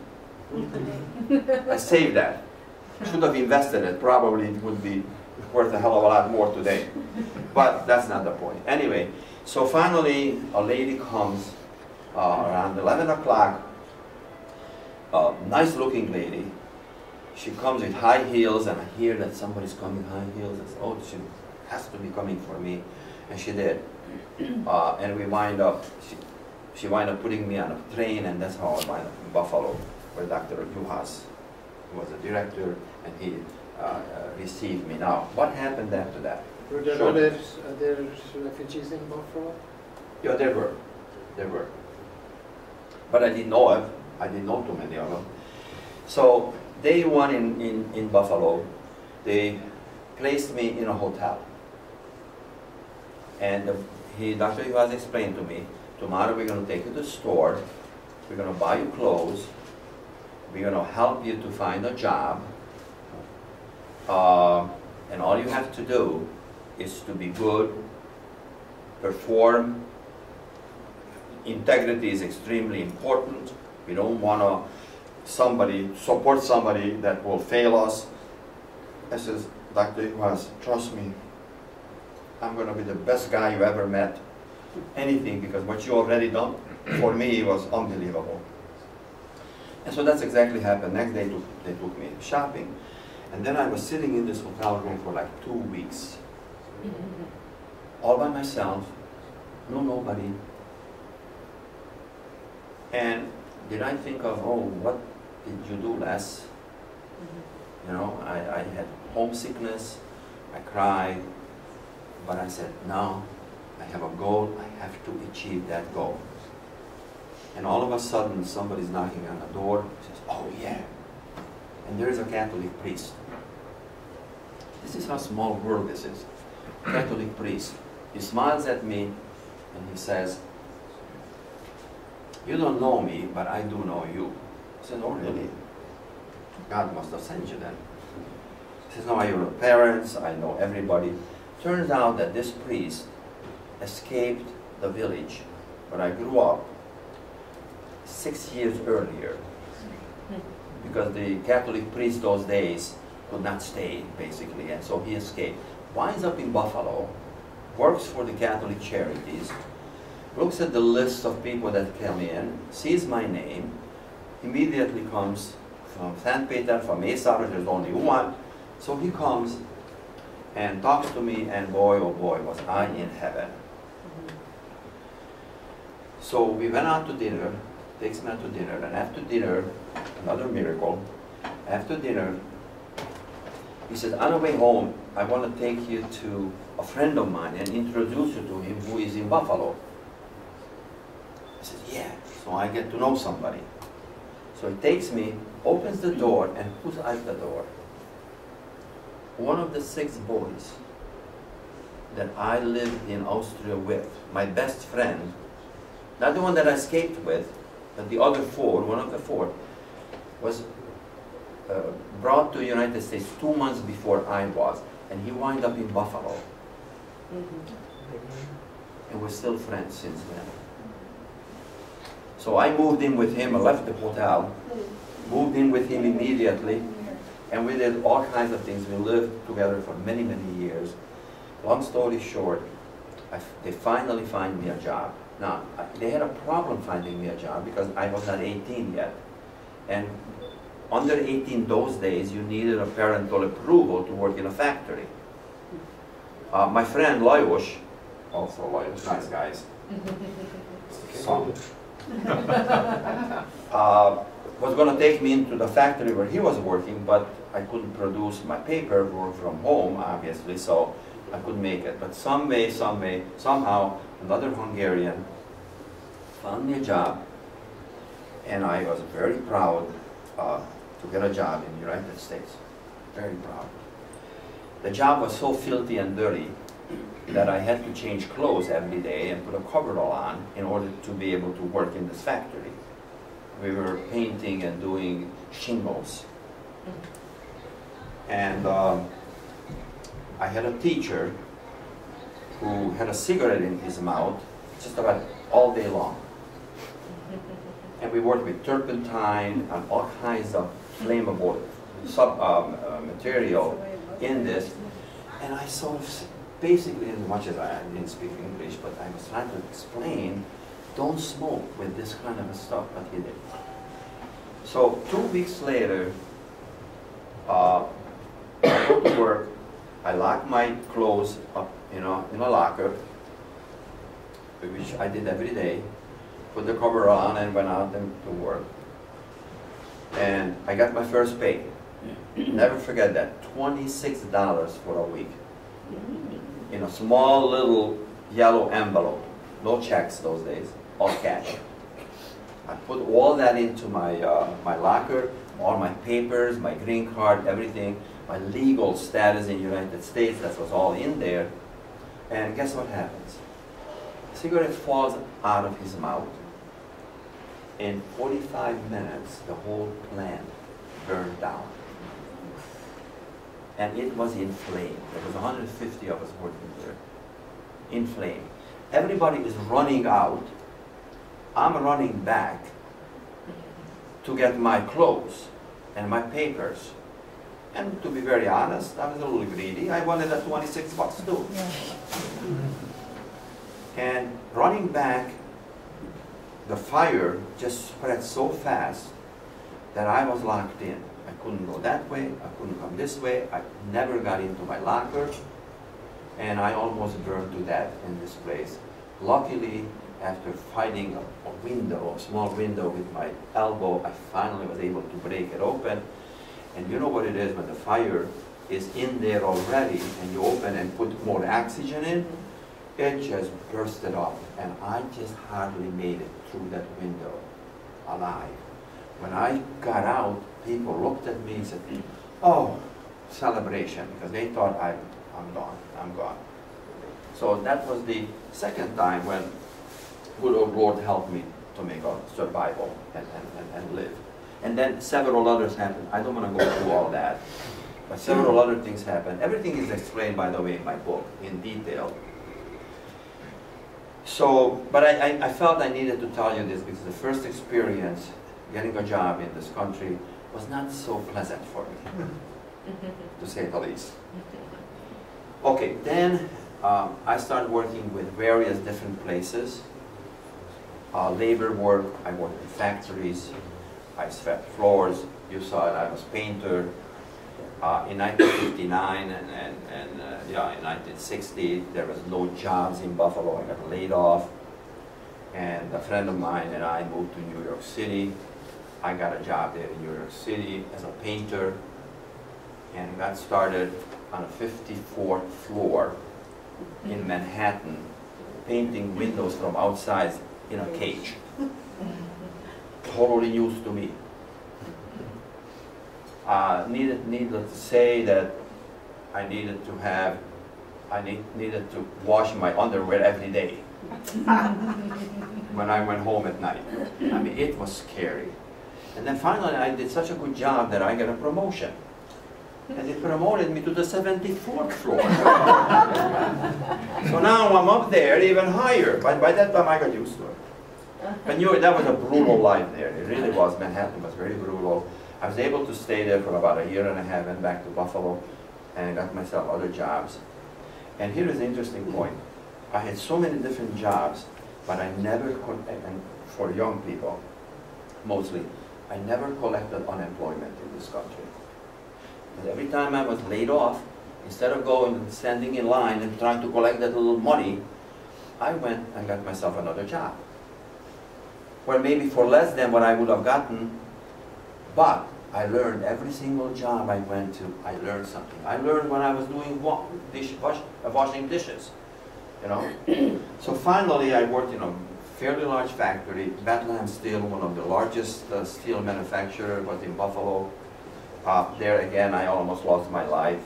I saved that. Should have invested it. Probably it would be worth a hell of a lot more today. But that's not the point. Anyway, so finally a lady comes around 11 o'clock, a nice looking lady. She comes with high heels, and I hear that somebody's coming high heels. I said, oh, she has to be coming for me. And she did. And we wind up, she wind up putting me on a train, and that's how I wind up in Buffalo, where Dr. Juhas was a director, and he received me. Now, what happened after that? Were there other refugees in Buffalo? Yeah, there were. There were. But I didn't know of. I didn't know too many of them. So, day one in Buffalo, they placed me in a hotel. And Dr. Juhas explained to me, tomorrow we're going to take you to the store, we're going to buy you clothes, we're going to help you to find a job, and all you have to do is to be good, perform. Integrity is extremely important. We don't want to support somebody that will fail us. I says, Dr. Juhas, trust me, I'm going to be the best guy you ever met. Anything, because what you already done for me was unbelievable. And so that's exactly happened. Next day they took me shopping, and then I was sitting in this hotel room for like 2 weeks, all by myself, nobody. And did I think of, oh, what did you do, Les? You know, I had homesickness, I cried, but I said, no, I have a goal, I have to achieve that goal. And all of a sudden, somebody's knocking on the door, says, oh yeah, and there is a Catholic priest. This is how small world this is. Catholic priest. He smiles at me, and he says, you don't know me, but I do know you. I said, oh really? God must have sent you then. He says, no, I know your parents, I know everybody. Turns out that this priest escaped the village where I grew up 6 years earlier, because the Catholic priest those days could not stay, basically, and so he escaped. Winds up in Buffalo, works for the Catholic charities, looks at the list of people that come in, sees my name, immediately comes from St. Peter, from Meszaros, there's only one, so he comes and talks to me, and boy, oh boy, was I in heaven. So we went out to dinner, takes me out to dinner, and after dinner, another miracle, after dinner, he said, on the way home, I want to take you to a friend of mine and introduce you to him who is in Buffalo. I said, yeah, so I get to know somebody. So he takes me, opens the door, and who's at the door? One of the 6 boys that I lived in Austria with, my best friend, not the one that I escaped with, but the other 4, one of the 4, was brought to the United States 2 months before I was, and he wound up in Buffalo. And we're still friends since then. So I moved in with him, I left the hotel, moved in with him immediately, and we did all kinds of things. We lived together for many, many years. Long story short, they finally find me a job. Now, they had a problem finding me a job because I was not 18 yet. And under 18 those days, you needed a parental approval to work in a factory. My friend Lajos, also Lajos, nice guys, son, was going to take me into the factory where he was working, but I couldn't produce my paperwork from home, obviously, so I couldn't make it. But somehow, another Hungarian found me a job, and I was very proud to get a job in the United States. Very proud. The job was so filthy and dirty that I had to change clothes every day and put a coverall on in order to be able to work in this factory. We were painting and doing shingles. And I had a teacher who had a cigarette in his mouth just about all day long. And we worked with turpentine and all kinds of flammable material in this. And I sort of, basically, as much as I didn't speak English, but I was trying to explain, don't smoke with this kind of stuff, but he did. So 2 weeks later, I go to work, I lock my clothes up, in a locker, which I did every day, put the cover on and went out to work. And I got my first pay. Never forget that, $26 for a week. In a small little yellow envelope. No checks those days, all cash. I put all that into my, my locker, all my papers, my green card, everything, my legal status in the United States, that was all in there. And guess what happens? The cigarette falls out of his mouth. In 45 minutes, the whole plant burned down. And it was in flame. There was 150 of us working there. In flame. Everybody is running out. I'm running back to get my clothes and my papers. And to be very honest, I was a little greedy. I wanted that 26 bucks too. And running back, the fire just spread so fast that I was locked in. I couldn't go that way, I couldn't come this way, I never got into my locker, and I almost burned to death in this place. Luckily, after fighting a window, a small window with my elbow, I finally was able to break it open. And you know what it is when the fire is in there already and you open and put more oxygen in? It just bursted up, and I just hardly made it through that window alive. When I got out, people looked at me and said, oh, celebration, because they thought I'm gone. So that was the second time when good old Lord helped me to make a survival and live. And then several others happened. I don't want to go through all that, but several other things happened. Everything is explained, by the way, in my book in detail. So, but I felt I needed to tell you this because the first experience getting a job in this country was not so pleasant for me, to say the least. Okay, then I started working with various different places. Labor work, I worked in factories, I swept floors, you saw it, I was painter. In 1959 and in 1960, there was no jobs in Buffalo. I got laid off. And a friend of mine and I moved to New York City. I got a job there in New York City as a painter and got started on a 54th floor in Manhattan, painting windows from outside in a cage. Totally news to me. Needless to say that I needed to wash my underwear every day when I went home at night. I mean, it was scary. And then finally I did such a good job that I got a promotion. And they promoted me to the 74th floor. So now I'm up there even higher. By that time I got used to it. But you know, that was a brutal life there. It really was. Manhattan was very brutal. I was able to stay there for about a year and a half, went back to Buffalo and got myself other jobs. And here is an interesting point. I had so many different jobs, but I never, and for young people, mostly, I never collected unemployment in this country. Because every time I was laid off, instead of going and standing in line and trying to collect that little money, I went and got myself another job. Well, maybe for less than what I would have gotten, but I learned every single job I went to, I learned something. I learned when I was doing washing dishes, you know. So finally I worked in a fairly large factory. Bethlehem Steel, one of the largest steel manufacturers, was in Buffalo. There again, I almost lost my life.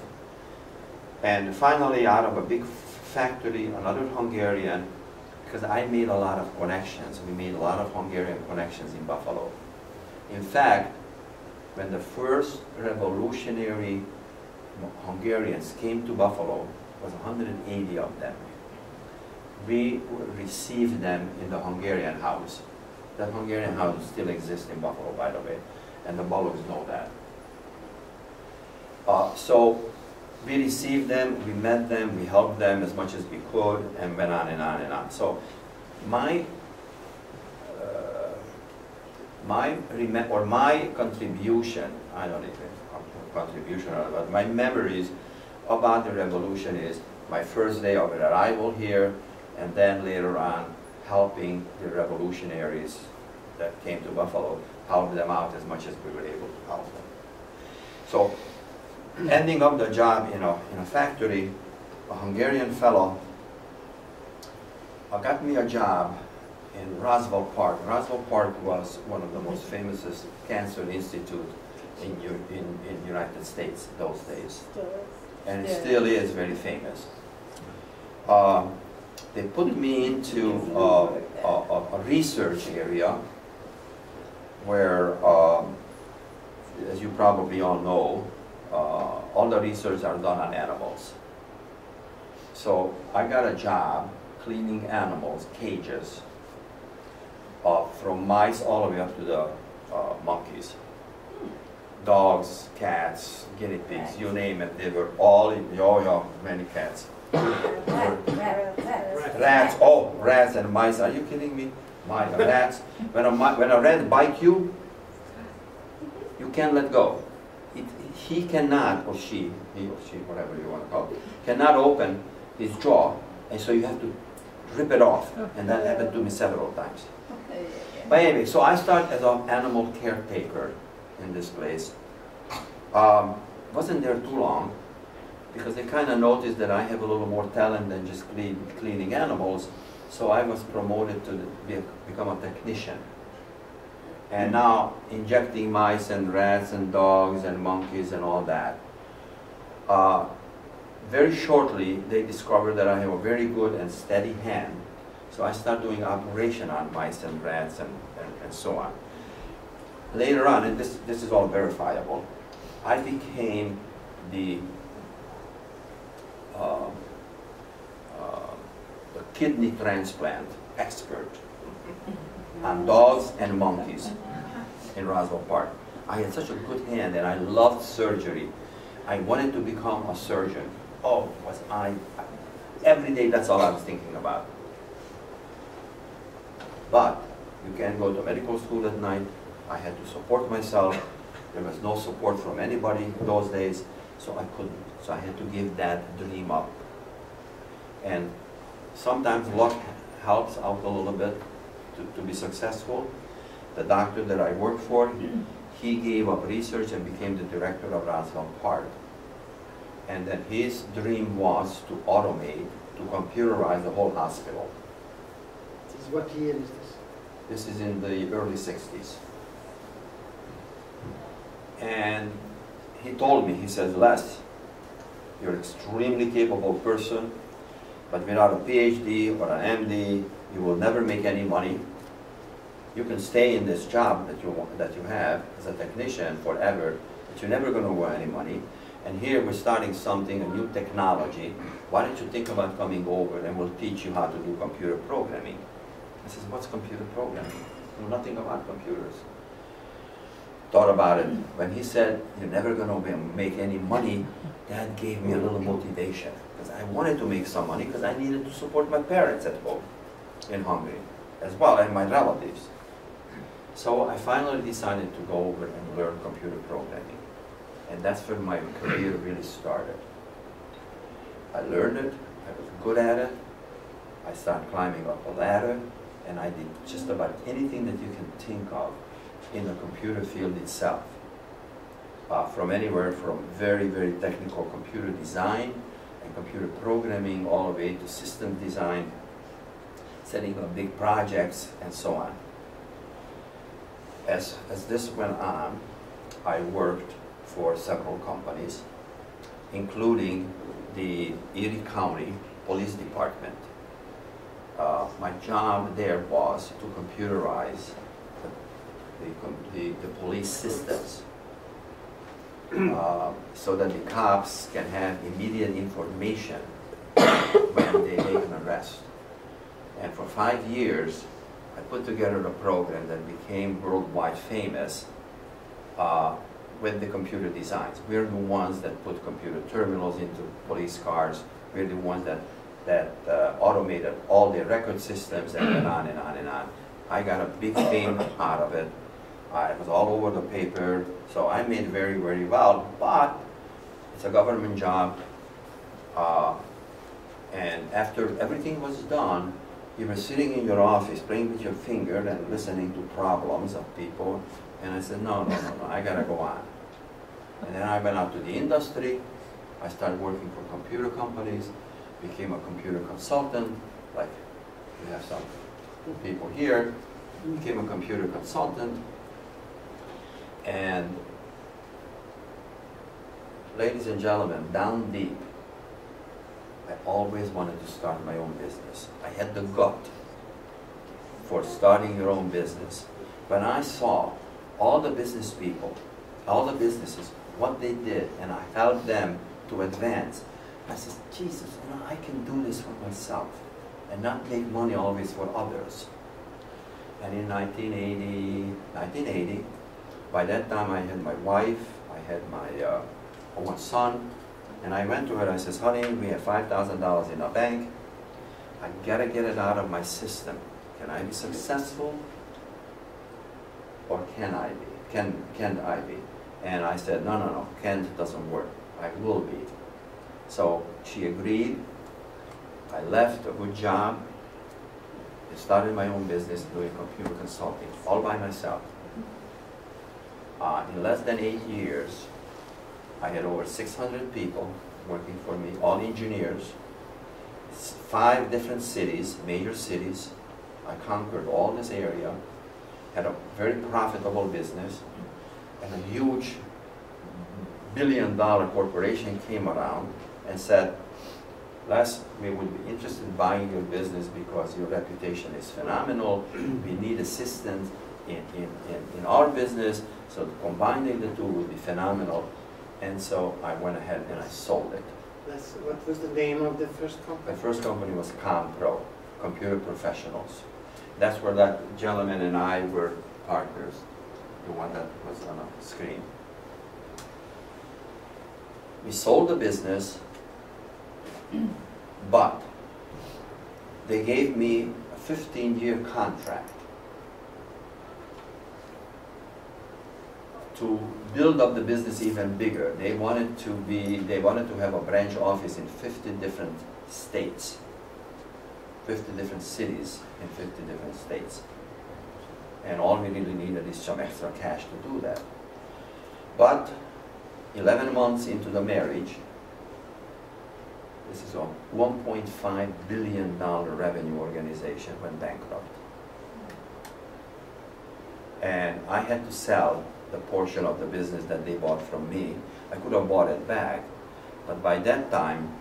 And finally, out of a big factory, another Hungarian, because I made a lot of connections. We made a lot of Hungarian connections in Buffalo. In fact, when the first revolutionary Hungarians came to Buffalo, it was 180 of them. We received them in the Hungarian house. That Hungarian house still exists in Buffalo, by the way, and the Balog's know that. So we received them, we met them, we helped them as much as we could, and went on and on and on. So my contribution, I don't even contribution, but my memories about the revolution is my first day of arrival here, and then later on helping the revolutionaries that came to Buffalo, help them out as much as we were able to help them. So ending up the job in a factory, a Hungarian fellow got me a job in Roswell Park. Roswell Park was one of the most famous cancer institutes in United States those days. And it still is very famous. They put me into a research area where, as you probably all know, all the research are done on animals. So I got a job cleaning animals, cages, from mice all the way up to the monkeys. Dogs, cats, guinea pigs, you name it, they were all in, many cats. Rats, oh, rats and mice, are you kidding me? Rats. When a rat bites you, you can't let go. He cannot, or he or she, whatever you want to call it, cannot open his jaw, and so you have to rip it off. And that happened to me several times. But anyway, so I started as an animal caretaker in this place. Wasn't there too long, because they kind of noticed that I have a little more talent than just cleaning animals, so I was promoted to become a technician. And now injecting mice and rats and dogs and monkeys and all that. Very shortly, they discovered that I have a very good and steady hand. So I started doing operation on mice and rats and so on. Later on, and this is all verifiable, I became the kidney transplant expert on dogs and monkeys in Roswell Park. I had such a good hand and I loved surgery. I wanted to become a surgeon. Oh, every day that's all I was thinking about. But you can't go to medical school at night. I had to support myself. There was no support from anybody those days, so I couldn't. So I had to give that dream up. And sometimes luck helps out a little bit to be successful. The doctor that I worked for, he gave up research and became the director of Roswell Park. And then his dream was to automate, to computerize the whole hospital. What year is this? This is in the early 60s. And he told me, he says, Les, you're an extremely capable person, but without a PhD or an MD, you will never make any money. You can stay in this job that you have as a technician forever, but you're never going to earn any money. And here we're starting something, a new technology. Why don't you think about coming over and we'll teach you how to do computer programming? I says, what's computer programming? I know nothing about computers. thought about it. When he said, "You're never going to make any money," that gave me a little motivation. Because I wanted to make some money because I needed to support my parents at home in Hungary as well, and my relatives. So I finally decided to go over and learn computer programming. And that's where my career really started. I learned it, I was good at it, I started climbing up a ladder, and I did just about anything that you can think of in the computer field itself. From anywhere from very, very technical computer design and computer programming all the way to system design, setting up big projects, and so on. As this went on, I worked for several companies, including the Erie County Police Department. My job there was to computerize the police systems so that the cops can have immediate information when they make an arrest. And for 5 years, I put together a program that became worldwide famous with the computer designs. We're the ones that put computer terminals into police cars. We're the ones that automated all their record systems, and went on and on and on. I got a big fame out of it. I was all over the paper, so I made very, very well, but it's a government job. And after everything was done, you were sitting in your office playing with your finger and listening to problems of people. And I said, no, I gotta go on. And then I went out to the industry. I started working for computer companies, became a computer consultant, like we have some people here, became a computer consultant. And ladies and gentlemen, down deep, I always wanted to start my own business. I had the gut for starting your own business. When I saw all the business people, all the businesses, what they did, and I helped them to advance, I said, Jesus, I can do this for myself and not make money always for others. And in 1980, by that time I had my wife, I had my one son, and I went to her and I says, honey, we have $5,000 in our bank. I gotta get it out of my system. Can I be successful? Or can I be? Can I be? And I said, no, can't doesn't work. I will be. So she agreed. I left a good job. I started my own business doing computer consulting, all by myself. In less than 8 years, I had over 600 people working for me, all engineers, 5 different cities, major cities. I conquered all this area, had a very profitable business, and a huge billion-dollar corporation came around and said, Les, we would be interested in buying your business because your reputation is phenomenal. We need assistance in our business, so combining the two would be phenomenal. And so I went ahead and I sold it. What was the name of the first company? The first company was ComPro, Computer Professionals. That's where that gentleman and I were partners, the one that was on the screen. We sold the business, but they gave me a 15-year contract to build up the business even bigger. They wanted to have a branch office in 50 different states, 50 different cities in 50 different states. And all we really needed is some extra cash to do that. But 11 months into the marriage, this is a $1.5 billion revenue organization went bankrupt. And I had to sell the portion of the business that they bought from me. I could have bought it back, but by that time,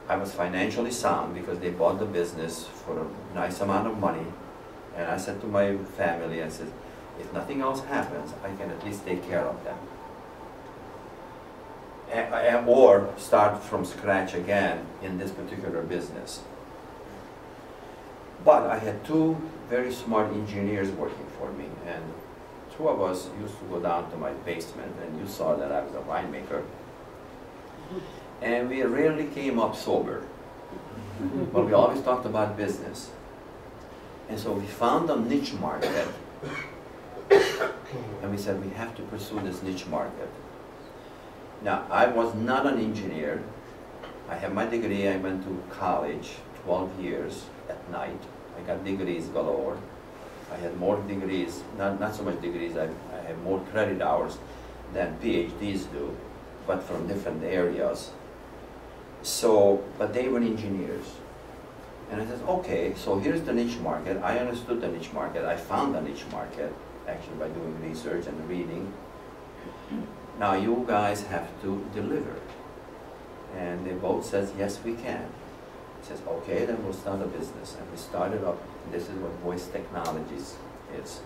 I was financially sound because they bought the business for a nice amount of money. And I said to my family, I said, if nothing else happens, I can at least take care of them. Or start from scratch again in this particular business. But I had 2 very smart engineers working for me, and two of us used to go down to my basement, and you saw that I was a winemaker. And we rarely came up sober, but we always talked about business. And so we found a niche market, and we said we have to pursue this niche market. Now, I was not an engineer. I have my degree. I went to college 12 years at night. I got degrees galore. I had more degrees, not so much degrees, I have more credit hours than PhDs do, but from different areas. So, but they were engineers. And I said, okay, so here's the niche market. I understood the niche market. I found the niche market, actually, by doing research and reading. Now you guys have to deliver. And they both said, yes, we can. He says, okay, then we'll start a business. And we started up, and this is what Voice Technologies is,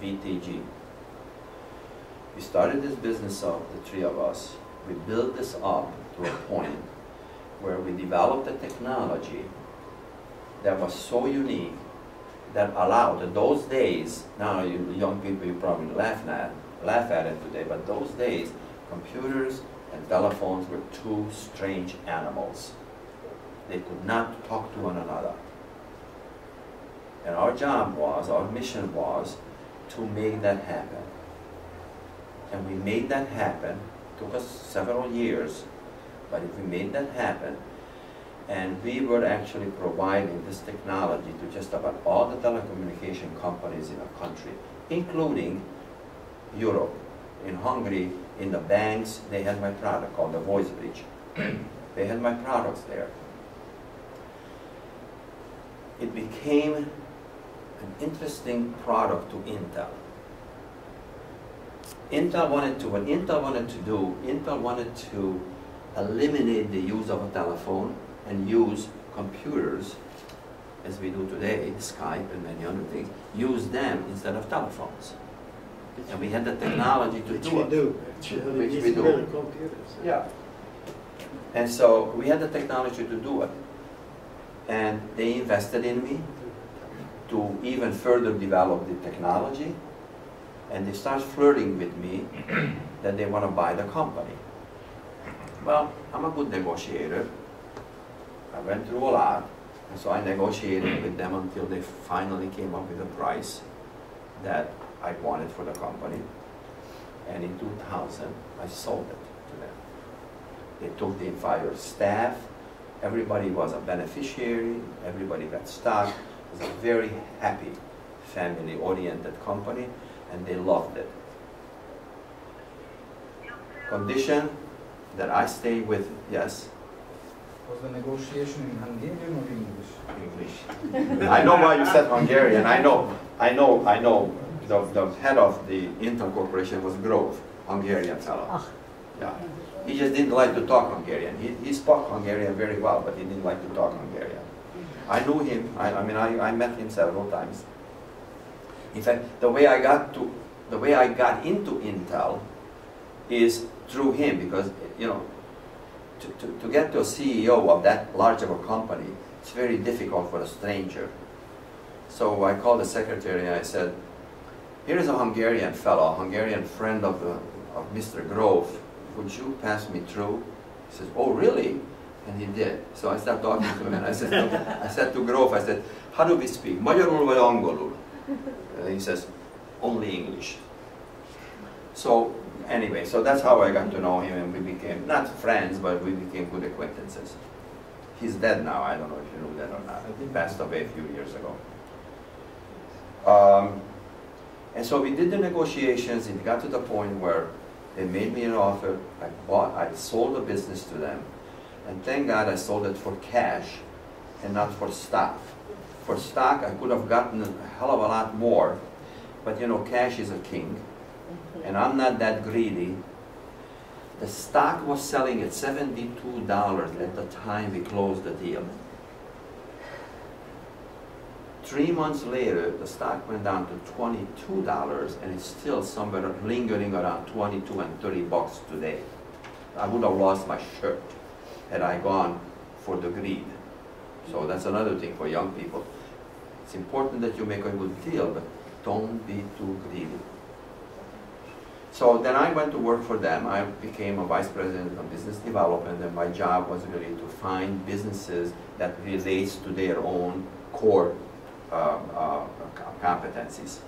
VTG. We started this business up, the three of us. We built this up to a point where we developed a technology that was so unique that allowed, in those days, now you young people, you probably laugh at it today, but those days, computers and telephones were two strange animals. They could not talk to one another. And our job was, our mission was, to make that happen. And we made that happen. It took us several years, but if we made that happen, and we were actually providing this technology to just about all the telecommunication companies in our country, including Europe. In Hungary, in the banks, they had my product called the Voice Bridge. They had my products there. It became an interesting product to Intel. Intel wanted to eliminate the use of a telephone and use computers, as we do today, Skype and many other things, use them instead of telephones. And we had the technology to do it. Which we do. Computers. Yeah. And so we had the technology to do it. And they invested in me to even further develop the technology. And they start flirting with me that they want to buy the company. Well, I'm a good negotiator. I went through a lot. And so I negotiated with them until they finally came up with a price that I wanted for the company. And in 2000, I sold it to them. They took the entire staff. Everybody was a beneficiary. Everybody got stock. It was a very happy, family-oriented company, and they loved it. Condition that I stay with, yes? Was the negotiation in Hungarian or English? English. I know why you said Hungarian. I know. The head of the Intel Corporation was Grove, Hungarian fellow. Yeah. He just didn't like to talk Hungarian. He spoke Hungarian very well, but he didn't like to talk Hungarian. I knew him. I met him several times. In fact, the way I got into Intel is through him, because to get to a CEO of that large of a company, it's very difficult for a stranger. So I called the secretary and I said, here is a Hungarian fellow, a Hungarian friend of Mr. Grove. Would you pass me through? He says, oh, really? And he did. So I started talking to him, and I said to Grove, I said, how do we speak? Magyarul vagy angolul? And he says, only English. So anyway, so that's how I got to know him, and we became, not friends, but we became good acquaintances. He's dead now. I don't know if you knew that or not. He passed away a few years ago. And so we did the negotiations. It got to the point where they made me an offer. I sold the business to them. And thank God I sold it for cash and not for stock. For stock, I could have gotten a hell of a lot more. But cash is a king. And I'm not that greedy. The stock was selling at $72 at the time we closed the deal. 3 months later, the stock went down to $22, and it's still somewhere lingering around 22 and 30 bucks today. I would have lost my shirt had I gone for the greed. So that's another thing for young people. It's important that you make a good deal, but don't be too greedy. So then I went to work for them. I became a vice president of business development, and my job was really to find businesses that relates to their own core competencies.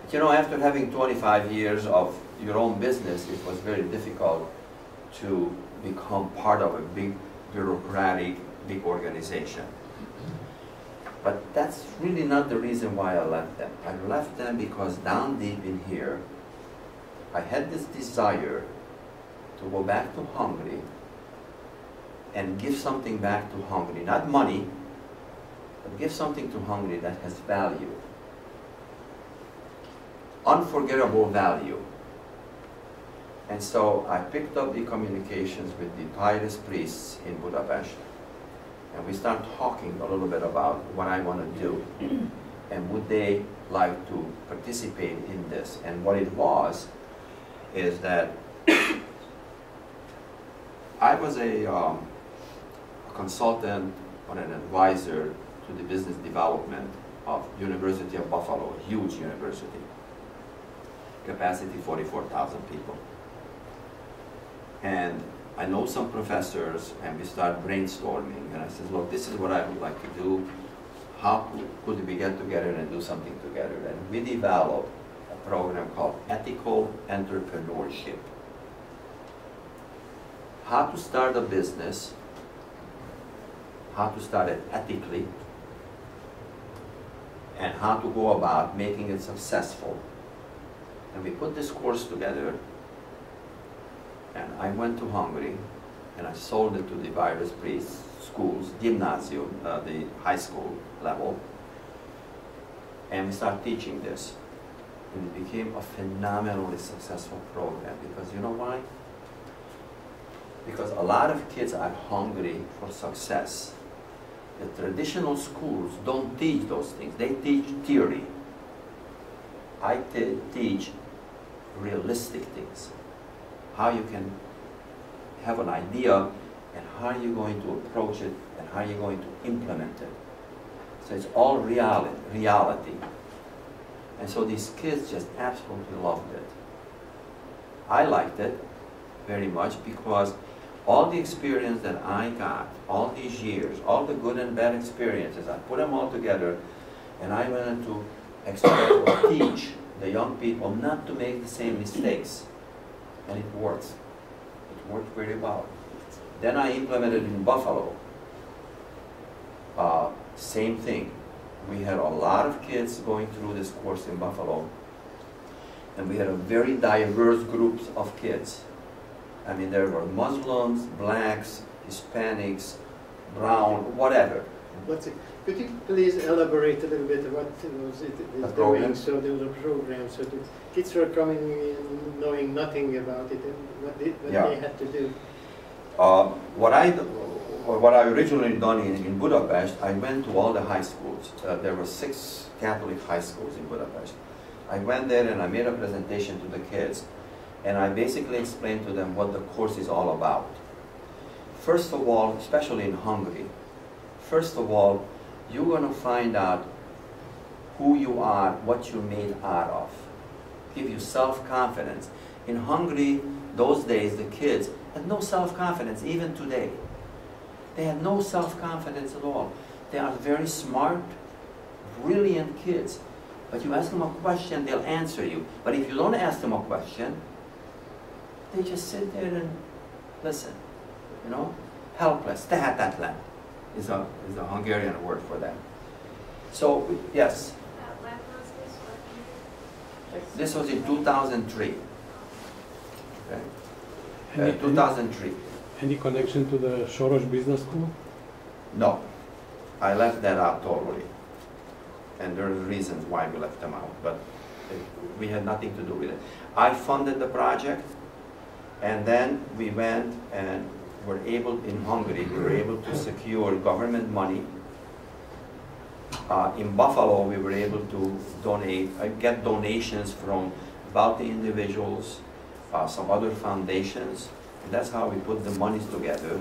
But, you know, after having 25 years of your own business, it was very difficult to become part of a big bureaucratic, big organization. But that's really not the reason why I left them. I left them because down deep in here, I had this desire to go back to Hungary and give something back to Hungary. Not money, but give something to Hungary that has value. Unforgettable value. And so I picked up the communications with the pious priests in Budapest. And we started talking a little bit about what I want to do. And would they like to participate in this? And what it was is that I was a consultant or an advisor to the business development of University of Buffalo, a huge university. Capacity 44,000 people. And I know some professors, and we start brainstorming, and I said, look, this is what I would like to do. How could we get together and do something together? And we developed a program called Ethical Entrepreneurship. How to start a business, how to start it ethically, and how to go about making it successful. And we put this course together, and I went to Hungary, and I sold it to the various priests, schools, gymnasium, the high school level, and we started teaching this. And it became a phenomenally successful program, because you know why? Because a lot of kids are hungry for success. The traditional schools don't teach those things. They teach theory. I teach realistic things. How you can have an idea, and how you're going to approach it, and how you're going to implement it. So it's all reality. And so these kids just absolutely loved it. I liked it very much because all the experience that I got, all these years, all the good and bad experiences, I put them all together, and I wanted to expect to teach the young people not to make the same mistakes. And it works. It worked very well. Then I implemented in Buffalo. Same thing. We had a lot of kids going through this course in Buffalo. And we had a very diverse groups of kids. I mean, there were Muslims, blacks, Hispanics, brown, whatever. Could you please elaborate a little bit what was it doing? So there was a program, so the kids were coming in knowing nothing about it, and what they had to do. What I originally done in Budapest, I went to all the high schools. There were 6 Catholic high schools in Budapest. I went there and I made a presentation to the kids, and I basically explained to them what the course is all about. First of all, especially in Hungary, first of all, you're going to find out who you are, what you're made out of. Give you self-confidence. In Hungary, those days, the kids had no self-confidence, even today. They had no self-confidence at all. They are very smart, brilliant kids. But you ask them a question, they'll answer you. But if you don't ask them a question, they just sit there and listen. You know? Helpless. Tehetetlen is a Hungarian word for that. So, yes. When was this? What year? This was in 2003. Okay. 2003. Any connection to the Soros Business School? No. I left that out totally. And there are reasons why we left them out, but we had nothing to do with it. I funded the project, and then we went and were able, in Hungary, we were able to secure government money. In Buffalo, we were able to get donations from wealthy individuals, some other foundations, and that's how we put the monies together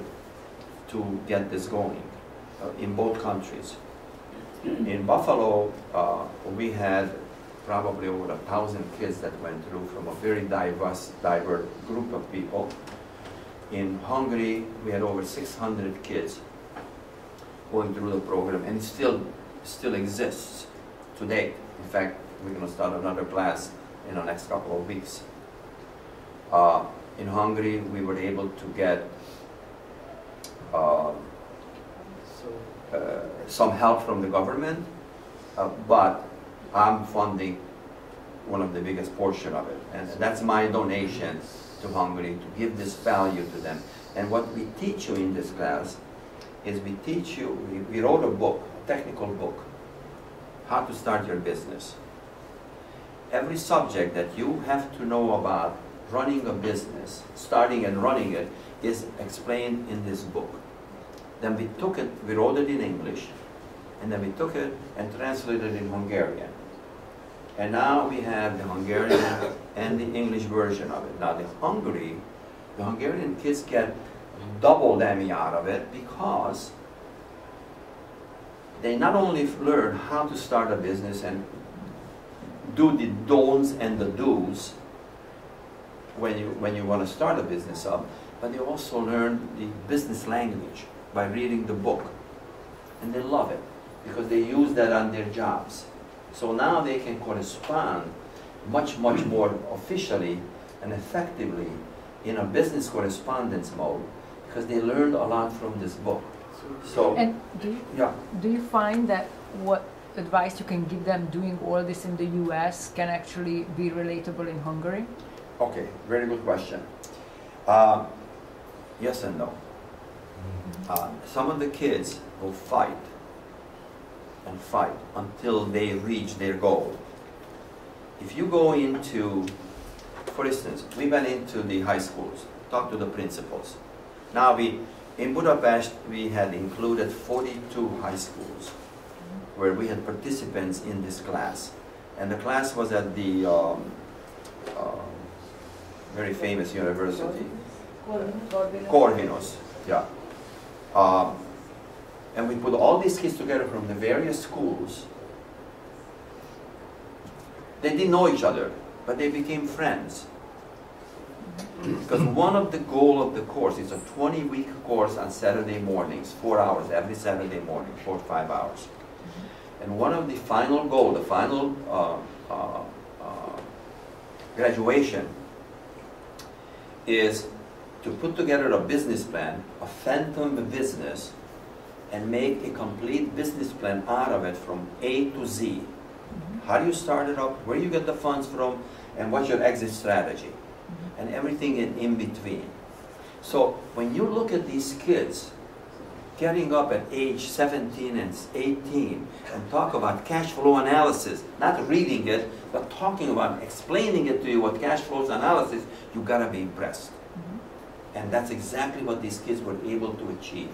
to get this going in both countries. In Buffalo, we had probably over 1,000 kids that went through from a very diverse group of people. In Hungary, we had over 600 kids going through the program, and it still exists to date. In fact, we're going to start another class in the next couple of weeks. In Hungary, we were able to get some help from the government, but I'm funding one of the biggest portion of it, and that's my donation to Hungary to give this value to them. And what we teach you in this class is we wrote a book, a technical book, how to start your business. Every subject that you have to know about running a business, starting and running it, is explained in this book. Then we took it, we wrote it in English, and then we took it and translated it in Hungarian. And now we have the Hungarian and the English version of it. Now the Hungarian kids get double whammy out of it, because they not only learn how to start a business and do the don'ts and the do's when you want to start a business up, but they also learn the business language by reading the book. And they love it, because they use that on their jobs. So now they can correspond much more officially and effectively in a business correspondence mode, because they learned a lot from this book. So, and do you find that what advice you can give them doing all this in the US can actually be relatable in Hungary? Okay, very good question. Yes and no. Some of the kids will fight and fight until they reach their goal. If you go into, for instance, we went into the high schools, talked to the principals. Now in Budapest, we had included 42 high schools where we had participants in this class. And the class was at the very famous university, Corvinus, yeah. And we put all these kids together from the various schools. They didn't know each other, but they became friends. Because one of the goals of the course is a 20-week course on Saturday mornings, 4 hours every Saturday morning, 4 to 5 hours. And one of the final goals, the final graduation, is to put together a business plan, a phantom business, and make a complete business plan out of it from A to Z. How do you start it up, where you get the funds from, and what's your exit strategy, and everything in between. So when you look at these kids getting up at age 17 and 18 and talk about cash flow analysis, not reading it, but talking about, explaining it to you what cash flows analysis, you gotta be impressed. And that's exactly what these kids were able to achieve.